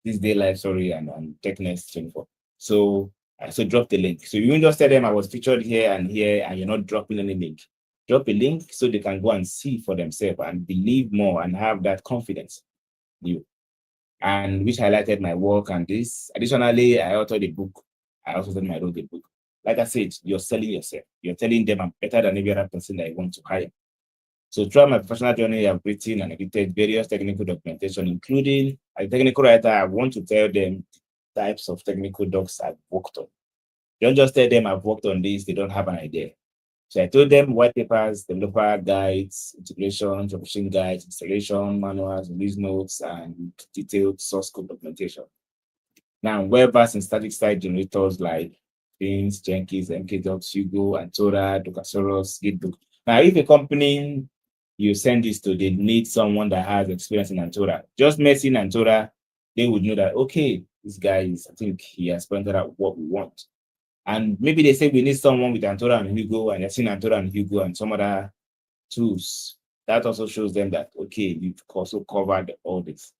this day life, sorry, and TechNest 24. So I also dropped the link. So you won't just tell them I was featured here, and you're not dropping any link. Drop a link so they can go and see for themselves and believe more and have that confidence in you. And which highlighted my work and this. Additionally, I authored a book. I also said I wrote a book. Like I said, you're selling yourself. You're telling them I'm better than every other person that you want to hire. So throughout my professional journey, I've written and edited various technical documentation, including as a technical writer, I want to tell them types of technical docs I've worked on. Don't just tell them I've worked on this, they don't have an idea. So I told them white papers, developer guides, integration, troubleshooting guides, installation manuals, release notes, and detailed source code documentation. Now, web-based and static site generators like Beans, Jenkins, MKDocs, Hugo, Antora, Docasaurus, Gitbook. Now, if a company you send this to, they need someone that has experience in Antora. Just messing Antora, they would know that, okay, this guy is, I think he has pointed out what we want. And maybe they say we need someone with Antora and Hugo, and they've seen Antora and Hugo and some other tools. That also shows them that, okay, you've also covered all this.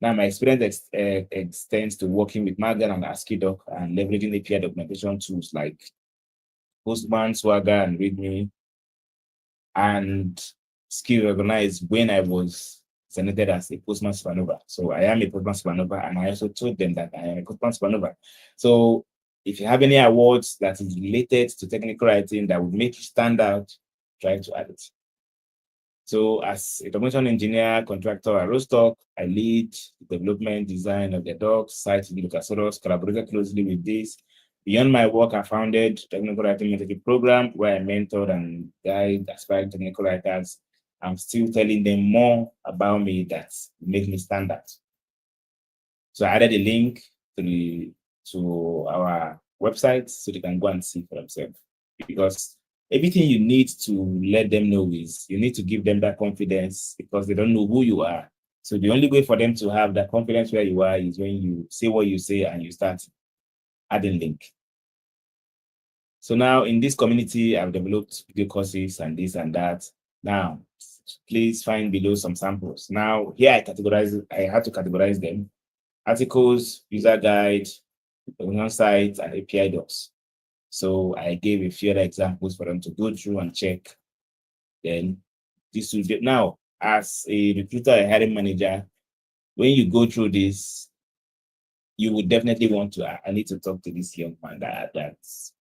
Now, my experience extends to working with Magen and ASCII-Doc and leveraging API documentation tools like Postman, Swagger, and README, and skill recognized when I was selected as a Postman Supernova. So I am a Postman Supernova, and I also told them that I am a Postman Supernova. So if you have any awards that is related to technical writing that would make you stand out, try to add it. So as a documentation engineer, contractor at Rostock, I lead the development design of the docs, site Lucasaurus, collaborated closely with this. Beyond my work, I founded Technical Writing Mentorship Program where I mentored and guide aspiring technical writers. I'm still telling them more about me that make me stand out. So I added a link to our website so they can go and see for themselves. Because everything you need to let them know is you need to give them that confidence because they don't know who you are. So the only way for them to have that confidence where you are is when you say what you say and you start adding link. So now in this community, I've developed video courses and this and that. Now, please find below some samples. Now here I had to categorize them. Articles, user guide, original sites, and API docs. So I gave a few other examples for them to go through and check. Then this will be now as a recruiter, a hiring manager, when you go through this, you would definitely want to, I need to talk to this young man that's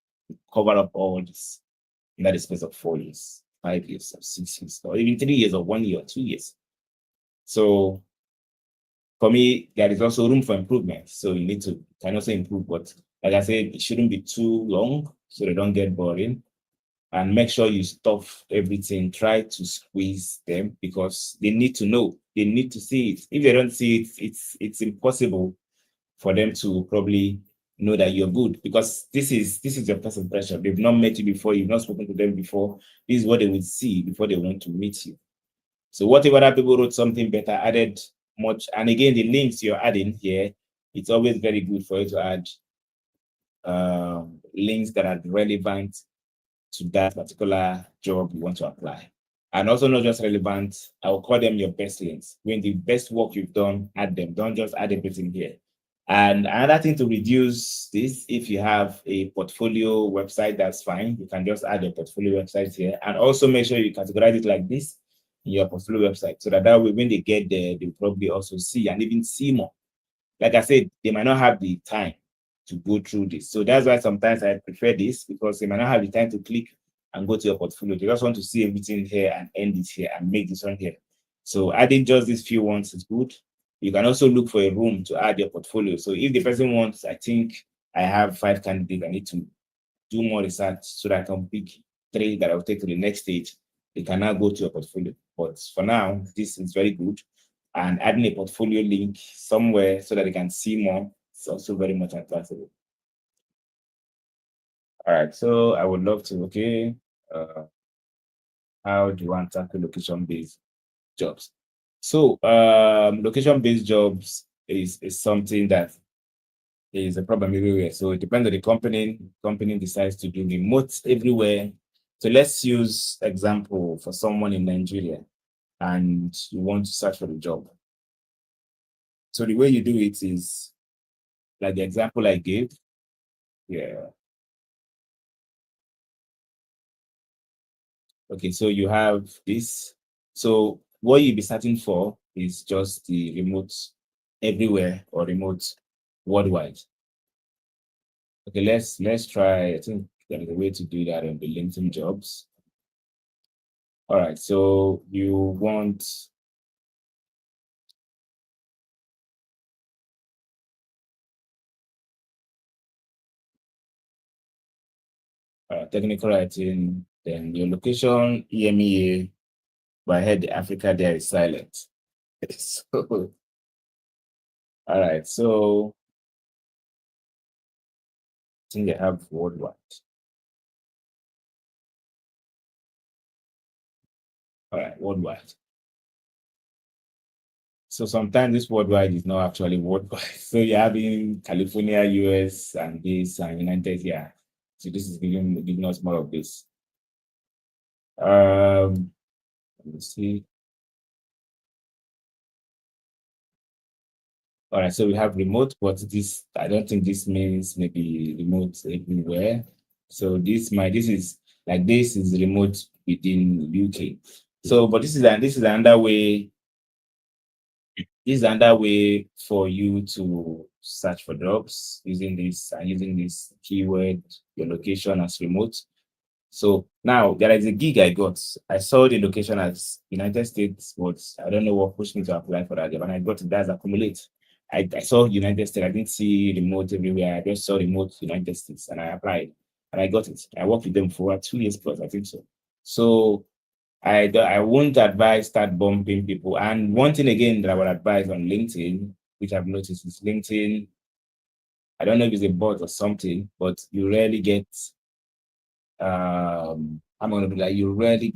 cover up all this in that space of 4 years, 5 years, or 6 years, or even 3 years, or 1 year, or 2 years. So for me, there is also room for improvement. So you need to can also improve, but like I said, it shouldn't be too long so they don't get boring. And make sure you stuff everything. Try to squeeze them because they need to know. They need to see it. If they don't see it, it's impossible for them to probably know that you're good because this is your first impression. They've not met you before. You've not spoken to them before. This is what they will see before they want to meet you. So whatever other people wrote something better, added much. And again, the links you're adding here, it's always very good for you to add links that are relevant to that particular job you want to apply. And also not just relevant, I will call them your best links. When the best work you've done, add them. Don't just add everything here. And another thing to reduce this, if you have a portfolio website, that's fine. You can just add your portfolio website here. And also make sure you categorize it like this in your portfolio website so that way when they get there, they'll probably also see and even see more. Like I said, they might not have the time to go through this. So that's why sometimes I prefer this because they might not have the time to click and go to your portfolio. They just want to see everything here and end it here and make this one here. So adding just these few ones is good. You can also look for a room to add your portfolio. So if the person wants, I think I have 5 candidates, I need to do more research so that I can pick 3 that I'll take to the next stage. They can now go to your portfolio. But for now, this is very good. And adding a portfolio link somewhere so that they can see more is also very much advisable. All right, so I would love to, how do you want to tackle location-based jobs? So location-based jobs is something that is a problem everywhere. So it depends on the company. Company decides to do remote everywhere. So let's use example for someone in Nigeria and you want to search for a job. So the way you do it is like the example I gave. Yeah. Okay, so you have this. So what you'll be searching for is just the remote everywhere or remote worldwide. Okay, let's try. I think there is a way to do that on the LinkedIn jobs. All right, so you want technical writing, then your location, EMEA, but I heard the Africa there is silent. So, all right, so I think they have worldwide. All right, worldwide. So sometimes this worldwide is not actually worldwide. So you're having California, US, and this and United, yeah. So this is giving us more of this. Let me see. All right, so we have remote, but this I don't think this means maybe remote everywhere. So this is remote within UK. So, but this is another way. This is another way for you to search for jobs using this keyword, your location as remote. So now there is a gig I got. I saw the location as United States, but I don't know what pushed me to apply for that job. And I got it as accumulate. I saw United States. I didn't see remote everywhere. I just saw remote United States and I applied and I got it. I worked with them for 2 years plus, I think so. So I won't advise start bumping people. And one thing again that I would advise on LinkedIn, which I've noticed is LinkedIn, I don't know if it's a bot or something, but you rarely get I'm gonna be like, you rarely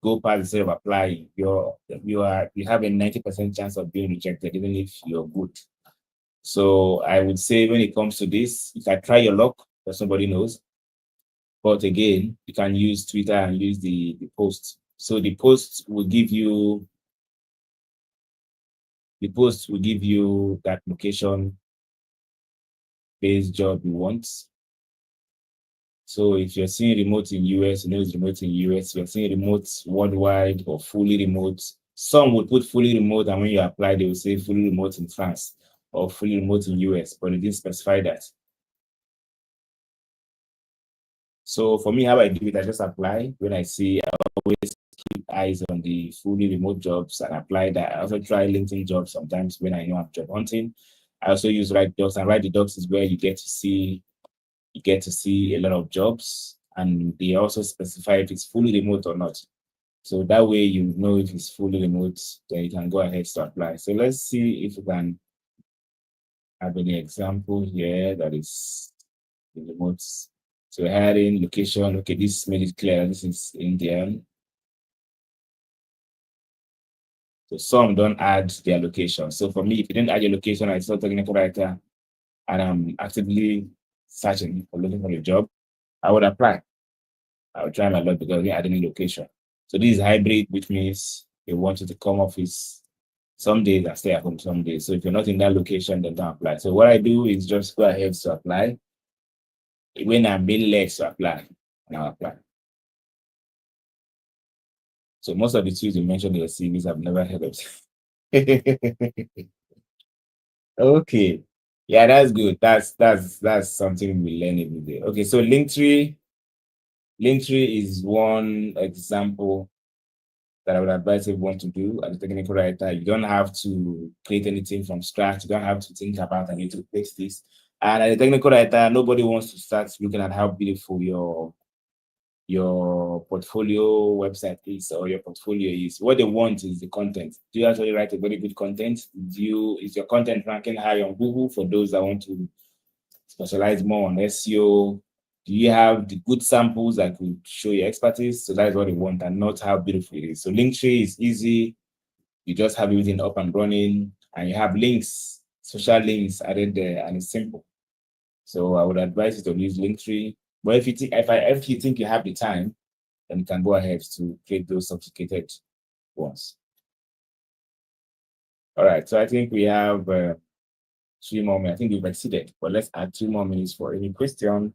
go past the stage of applying. You have a 90% chance of being rejected, even if you're good. So I would say when it comes to this, you can try your luck, because somebody knows. But again, you can use Twitter and use the post. So the post will give you that location based job you want. So if you're seeing remote in US, you know it's remote in US. If you're seeing remote worldwide or fully remote, some would put fully remote, and when you apply, they will say fully remote in France or fully remote in US, but they didn't specify that. So for me, how I do it, I just apply. When I see, I always keep eyes on the fully remote jobs and apply that. I also try LinkedIn jobs sometimes when I know I'm job hunting. I also use Write Docs, and Write the Docs is where you get to see a lot of jobs, and they also specify if it's fully remote or not. So that way you know if it's fully remote, then you can go ahead to apply. So let's see if we can have any example here that is remote. So hiring location. Okay, this made it clear. This is Indian. So some don't add their location. So for me, if you didn't add your location, I saw technical writer, and I'm actively searching or looking for a job, I would apply. I would try my luck because we add any location. So this is hybrid, which means they want you to come office some days and stay at home some days. So if you're not in that location, then don't apply. So what I do is just go ahead to apply. When I'm being led to apply, and I'll apply. So most of the tools you mentioned in your CVs, I've never heard of. Okay. Yeah, that's good. That's something we learn every day. Okay, so Linktree is one example that I would advise everyone to do as a technical writer. You don't have to create anything from scratch. You don't have to think about I need to fix this. And as a technical writer, nobody wants to start looking at how beautiful your portfolio website is or your portfolio is. What they want is the content. Do you actually write a very good content? Is your content ranking high on Google for those that want to specialize more on SEO? Do you have the good samples that could show your expertise? So that is what they want, and not how beautiful it is. So Linktree is easy. You just have everything up and running, and you have links, social links added there, and it's simple. So I would advise you to use Linktree. But if you think you have the time, then you can go ahead to create those sophisticated ones. All right. So I think we have 3 more minutes. I think we've exceeded, but let's add 2 more minutes for any question.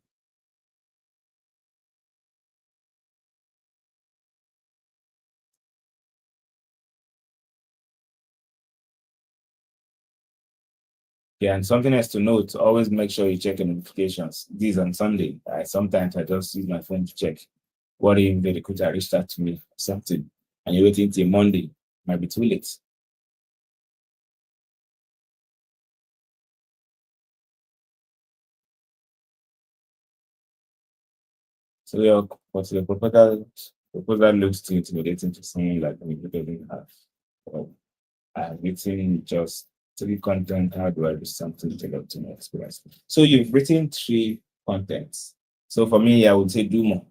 Yeah, and something else to note, always make sure you check your notifications. This on Sunday. Sometimes I just use my phone to check. What if the recruiter reached out to me for something and you're waiting till Monday? Might be too late. So your proposal looks too intimidating to someone like me who doesn't have written just 3 content. How do I do something to get to my experience? So you've written 3 contents. So for me, I would say do more.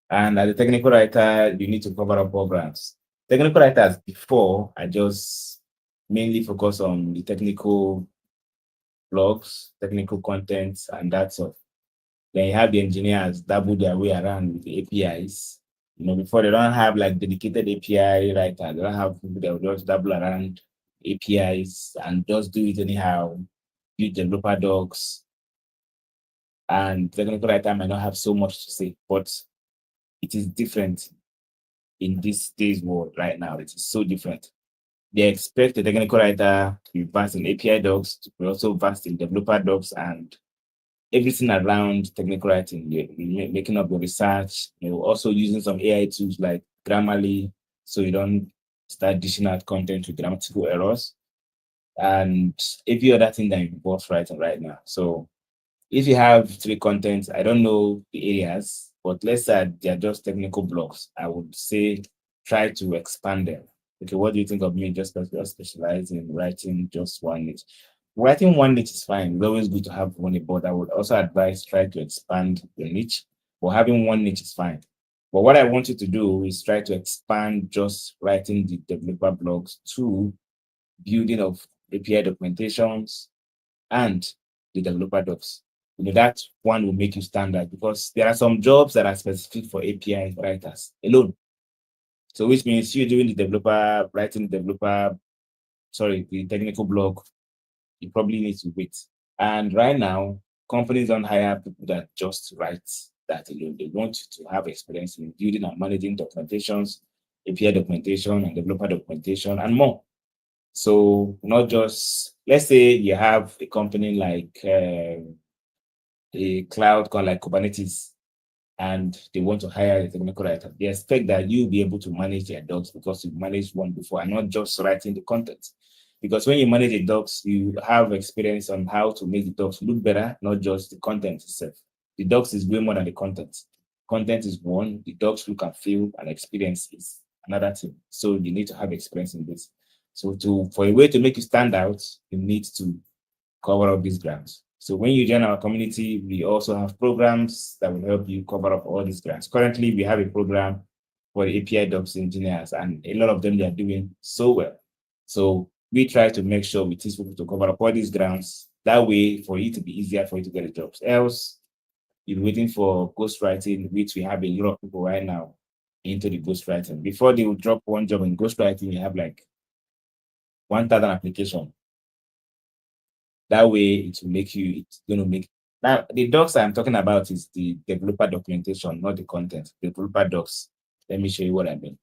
And as a technical writer, you need to cover up all grounds. Technical writers before, I just mainly focus on the technical blogs, technical content, and that's all. Then you have the engineers dabble their way around with the APIs. Before they don't have like dedicated API writer. They don't have people that will just dabble around APIs and just do it anyhow, use developer docs. And technical writer might not have so much to say, but it is different in this day's world right now. It is so different. They expect the technical writer to be versed in API docs, to be also versed in developer docs, and everything around technical writing, making up the research, also using some AI tools like Grammarly, so you don't start dishing out content with grammatical errors, and every other thing that involves writing right now. So if you have 3 contents, I don't know the areas, but let's say they're just technical blogs, I would say try to expand them. Okay, what do you think of me just specialize in writing just one niche? Writing one niche is fine. It's always good to have one, but I would also advise try to expand your niche. But having one niche is fine. But what I want you to do is try to expand just writing the developer blogs to building of API documentations and the developer docs. That one will make you stand out because there are some jobs that are specific for API writers alone. So which means you're doing the developer, writing the technical blog, you probably need to wait. And right now, companies don't hire people that just write that alone. They want you to have experience in building and managing documentations, API documentation and developer documentation and more. So not just, let's say you have a company like a cloud called like Kubernetes, and they want to hire a technical writer. They expect that you'll be able to manage their docs because you've managed one before and not just writing the content. Because when you manage the docs, you have experience on how to make the docs look better, not just the content itself. The docs is way more than the content. Content is one, the docs look and feel and experience is another thing. So you need to have experience in this. So for a way to make you stand out, you need to cover up these grounds. So when you join our community, we also have programs that will help you cover up all these grants. Currently, we have a program for API docs engineers, and a lot of them, they are doing so well. So we try to make sure we teach people to cover up all these grants. That way, for it to be easier for you to get the jobs. Else, you're waiting for ghostwriting, which we have a lot of people right now into the ghostwriting. Before they will drop one job in ghostwriting, you have like 1,000 applications. That way, it will make you, it's going to make. Now, the docs I'm talking about is the developer documentation, not the content. Developer docs. Let me show you what I mean.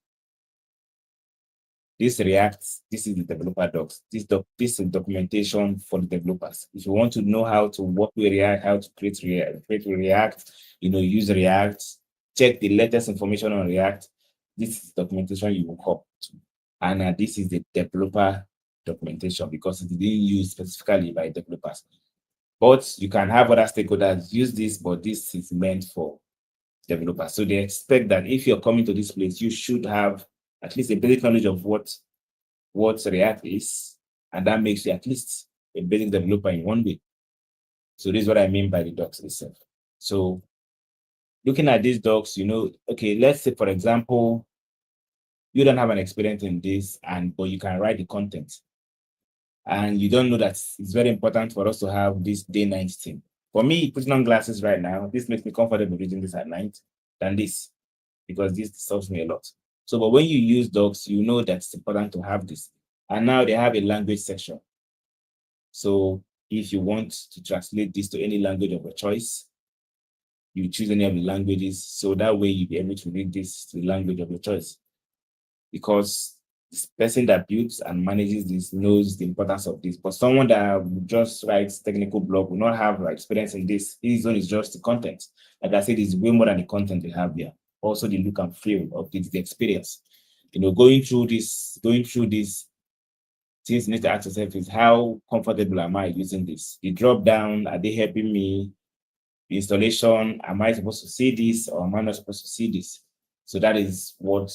This React, this is the developer docs. This is documentation for the developers. If you want to know how to work with React, how to create React, use React, check the latest information on React, this is documentation you will copy to. And this is the developer documentation because it didn't use specifically by developers. But you can have other stakeholders use this, but this is meant for developers. So they expect that if you're coming to this place, you should have at least a basic knowledge of what React is, and that makes you at least a basic developer in one way. So this is what I mean by the docs itself. So looking at these docs, okay, let's say, for example, you don't have an experience in this, but you can write the content. And you don't know that it's very important for us to have this day-night thing. For me, putting on glasses right now, this makes me comfortable reading this at night than this, because this disturbs me a lot. So, but when you use docs, you know that it's important to have this. And now they have a language section. So if you want to translate this to any language of your choice, you choose any of the languages. So that way you'll be able to read this to the language of your choice. Because this person that builds and manages this knows the importance of this. But someone that just writes technical blog will not have experience in this. His own is just the content. Like I said, it's way more than the content they have there. Also the look and feel of the experience. Going through this, things you need to ask yourself is, how comfortable am I using this? The drop down, are they helping me? The installation, am I supposed to see this or am I not supposed to see this? So that is what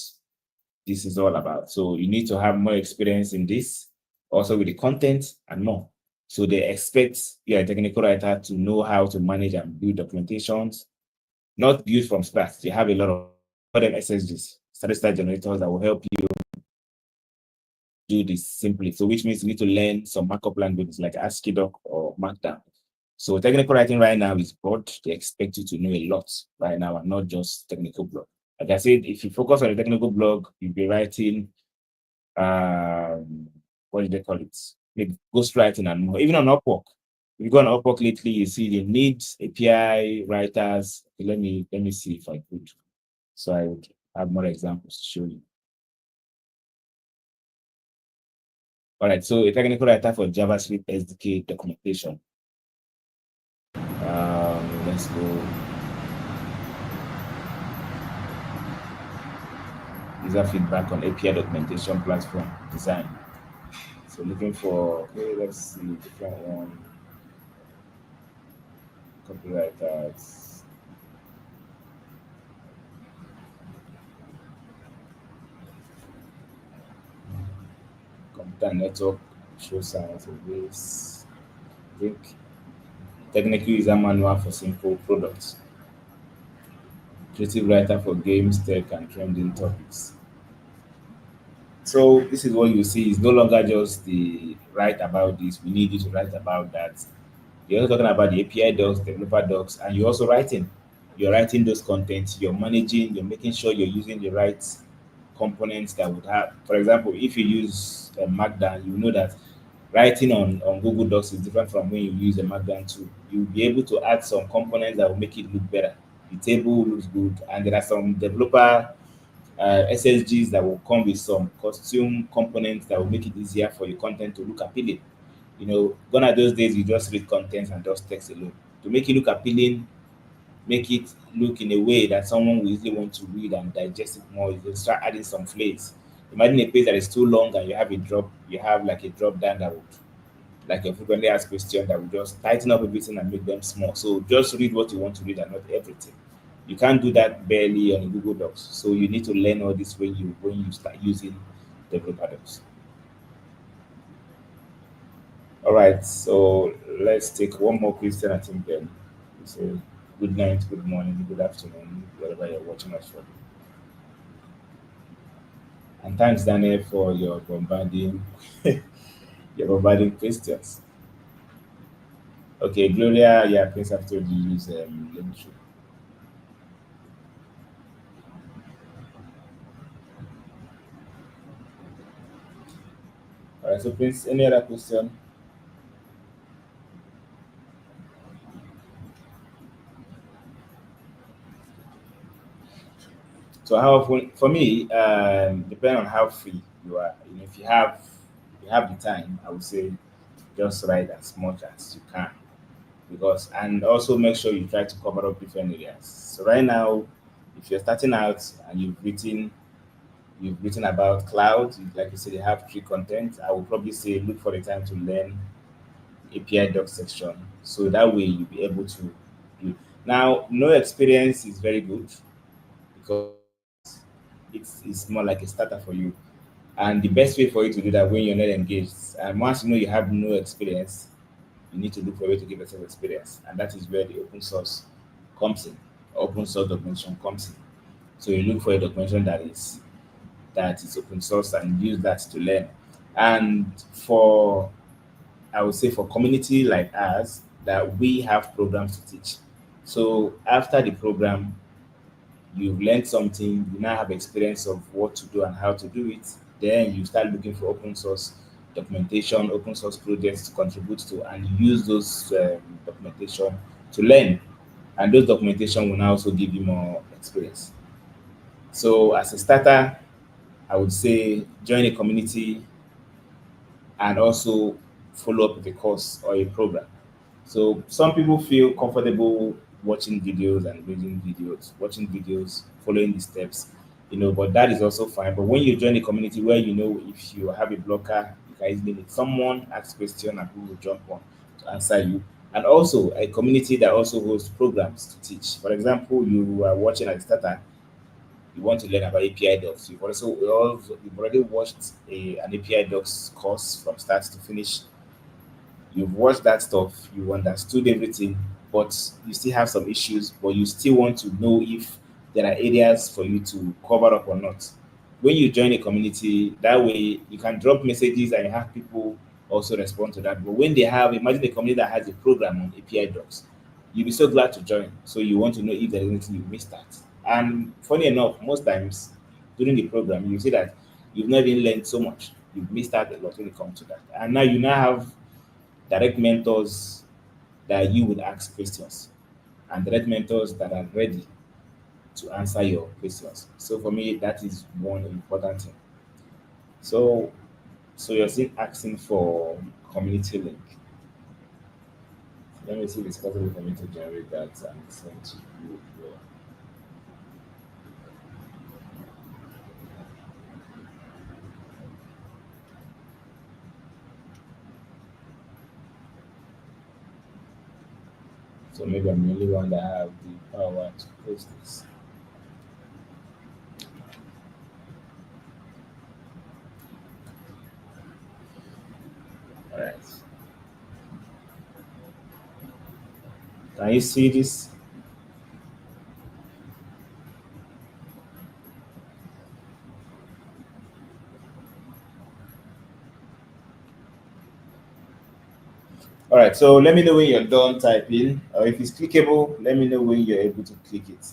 this is all about. So you need to have more experience in this, also with the content and more. So they expect a technical writer to know how to manage and build documentations, not build from scratch. They have a lot of them SSGs, statistical generators that will help you do this simply. So which means you need to learn some markup languages like ASCII-Doc or Markdown. So technical writing right now is broad. They expect you to know a lot right now and not just technical blog. Like I said, if you focus on a technical blog, you'll be writing, what do they call it? Like ghostwriting and more. Even on Upwork. If you go on Upwork lately, you see the needs, API writers. Let me see if I could. So I would have more examples to show you. All right, so a technical writer for JavaScript SDK documentation. Let's go. User feedback on API documentation platform design. So looking for, okay, let's see, different one. Copywriters. Computer network, show signs of this. I think technical user manual for simple products. creative writer for games, tech, and trending topics. So this is what you see. It's no longer just the write about this. We need you to write about that. You're also talking about the API docs, developer docs, and you're also writing. You're writing those contents. You're managing. You're making sure you're using the right components that would have. For example, if you use Markdown, you know that writing on Google Docs is different from when you use a Markdown tool. You'll be able to add some components that will make it look better. The table looks good, and there are some developer SSGs that will come with some costume components that will make it easier for your content to look appealing. Gone are those days you just read content and just text alone. To make it look appealing, make it look in a way that someone will easily want to read and digest it more, you start adding some flares. Imagine a page that is too long and you have like a drop down that would, like a frequently asked question that will just tighten up everything and make them small. So just read what you want to read and not everything. You can't do that barely on a Google Docs. So you need to learn all this when you start using developer docs. All right, so let's take one more question. I think then we say good night, good morning, good afternoon, wherever you're watching us from. And thanks, Daniel, for your bombarding your bombarding questions. Okay, Gloria, yeah, please have to use Linktree. All right, so please, any other question? So how often, for me, depending on how free you are, if you have the time, I would say just write as much as you can, because and also make sure you try to cover up different areas. So right now, if you're starting out and you've written about cloud, like you said, you have free content. I would probably say look for the time to learn API doc section, so that way you'll be able to do. Now, no experience is very good because it's more like a starter for you. And the best way for you to do that when you're not engaged, and once you know you have no experience, you need to look for a way to give yourself experience. And that is where the open source comes in. Open source documentation comes in. So you look for a documentation that is open source and use that to learn. And I would say for community like us, that we have programs to teach. So after the program, you've learned something, you now have experience of what to do and how to do it, then you start looking for open source documentation, open source projects to contribute to, and use those documentation to learn. And those documentation will now also give you more experience. So as a starter, I would say join a community and also follow up with a course or a program. So some people feel comfortable watching videos and reading videos, watching videos, following the steps, but that is also fine. But when you join a community where if you have a blocker, you can easily meet someone, ask question, and people will jump on to answer you. And also a community that also hosts programs to teach. For example, you are watching at a starter, you want to learn about API docs. You've already watched an API docs course from start to finish. You've watched that stuff, you understood everything, but you still have some issues, but you still want to know if there are areas for you to cover up or not. When you join a community, that way you can drop messages and you have people also respond to that. But when imagine a community that has a program on API docs, you'll be so glad to join. So you want to know if there's anything you missed out. And funny enough, most times during the program, you see that you've not even learned so much. You've missed out a lot when it comes to that. And now you now have direct mentors that you would ask questions and direct mentors that are ready to answer your questions. So for me, that is one important thing. So you're still asking for community link. Let me see if it's possible for me to generate that and send to you. So maybe I'm the only one that have the power to post this. All right. Can you see this? All right, so let me know when you're done typing, or if it's clickable, let me know when you're able to click it.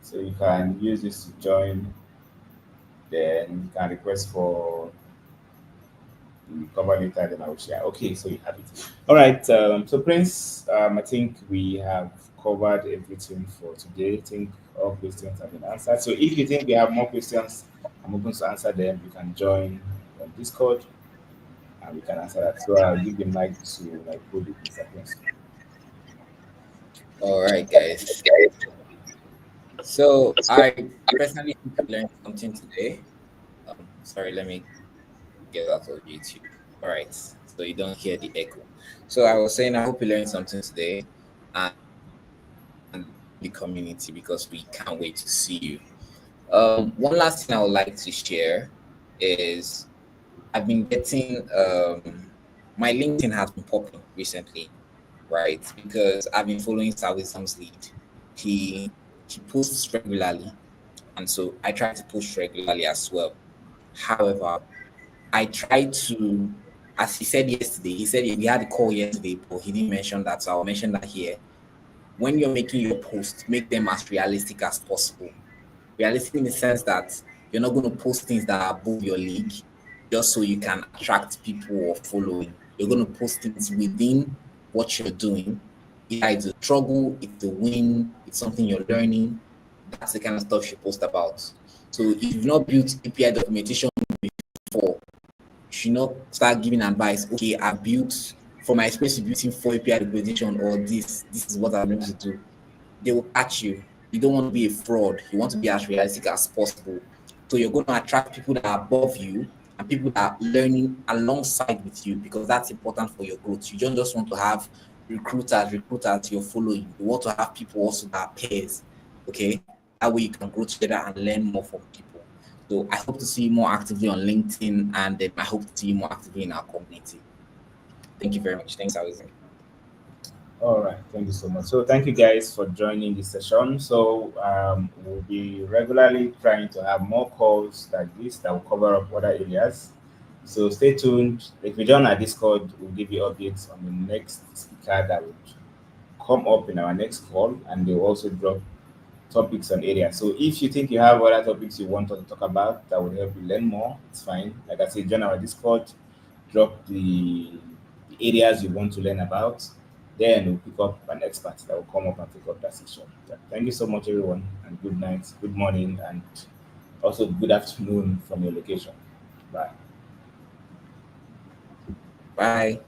So you can use this to join, then you can request for the cover letter, then I will share. Okay, so you have it. All right, so Prince, I think we have covered everything for today. I think all questions have been answered. So if you think we have more questions, I'm open to answer them. You can join on Discord and we can answer that. So I'll give the mic to my colleague, Mr. Prince. All right, guys. So I personally learned something today. Sorry, let me get out of YouTube. All right, so you don't hear the echo. So I was saying I hope you learned something today, and the community because we can't wait to see you. One last thing I would like to share is I've been getting my LinkedIn has been popping recently, right? Because I've been following Sawisam's lead. He posts regularly, and so I try to post regularly as well. However, I try to, as he said yesterday, he said we had a call yesterday, but he didn't mention that, so I'll mention that here. When you're making your posts, make them as realistic as possible. Realistic in the sense that you're not going to post things that are above your league just so you can attract people or following. You're going to post things within what you're doing. Either it's a struggle, it's a win, it's something you're learning. That's the kind of stuff you post about. So if you've not built API documentation before, you should not start giving advice. Okay, I built from my experience building 4 API documentation, or this is what I'm able to do. They will catch you. You don't want to be a fraud. You want to be as realistic as possible. So you're going to attract people that are above you and people that are learning alongside with you, because that's important for your growth. You don't just want to have recruiters you're following. You want to have people also that are peers. Okay. That way you can grow together and learn more from people. So I hope to see you more actively on LinkedIn, and then I hope to see you more actively in our community. Thank you very much. Thanks, Alison. All right, thank you so much. So thank you guys for joining this session. So we'll be regularly trying to have more calls like this that will cover up other areas. So stay tuned. If you join our Discord, we'll give you updates on the next speaker that would come up in our next call, and they'll also drop topics on areas. So if you think you have other topics you want us to talk about that will help you learn more, it's fine. Like I said, join our Discord, drop the areas you want to learn about. Then we'll pick up an expert that will come up and pick up that session. Yeah. Thank you so much, everyone, and good night, good morning, and also good afternoon from your location. Bye. Bye.